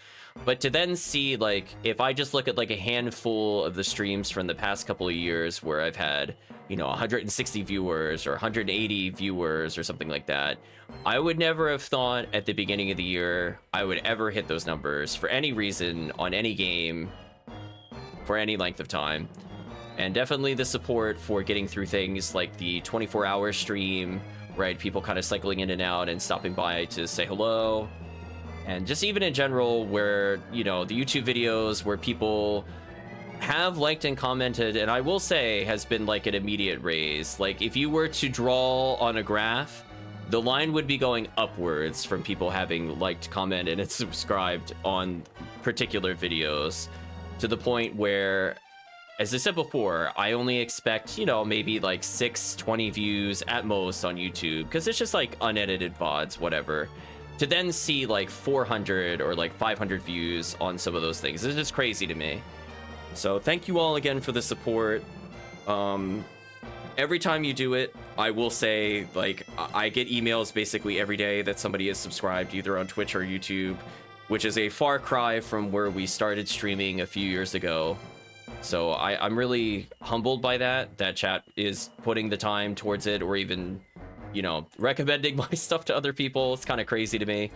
But to then see, like, if I just look at like a handful of the streams from the past couple of years where I've had, you know, 160 viewers or 180 viewers or something like that, I would never have thought at the beginning of the year I would ever hit those numbers for any reason on any game for any length of time. And definitely the support for getting through things like the 24-hour stream, right? People kind of cycling in and out and stopping by to say hello. And just even in general, where, you know, the YouTube videos where people have liked and commented, and I will say has been like an immediate raise. Like, if you were to draw on a graph, the line would be going upwards from people having liked, commented, and subscribed on particular videos, to the point where, as I said before, I only expect, you know, maybe like 20 views at most on YouTube, because it's just like unedited VODs, whatever. To then see like 400 or like 500 views on some of those things, it's just crazy to me. So thank you all again for the support. Every time you do it, I will say, like, I get emails basically every day that somebody is subscribed either on Twitch or YouTube, which is a far cry from where we started streaming a few years ago. So I'm really humbled by that chat is putting the time towards it, or even, you know, recommending my stuff to other people. It's kind of crazy to me.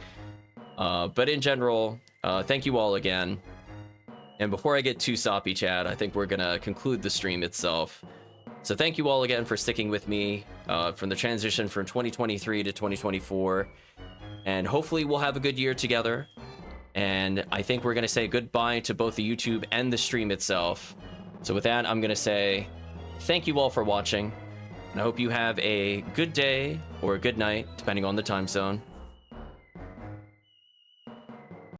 But in general, thank you all again. And before I get too soppy, chat, I think we're gonna conclude the stream itself. So thank you all again for sticking with me from the transition from 2023 to 2024. And hopefully we'll have a good year together. And I think we're gonna say goodbye to both the YouTube and the stream itself. So with that, I'm gonna say thank you all for watching. And I hope you have a good day or a good night, depending on the time zone.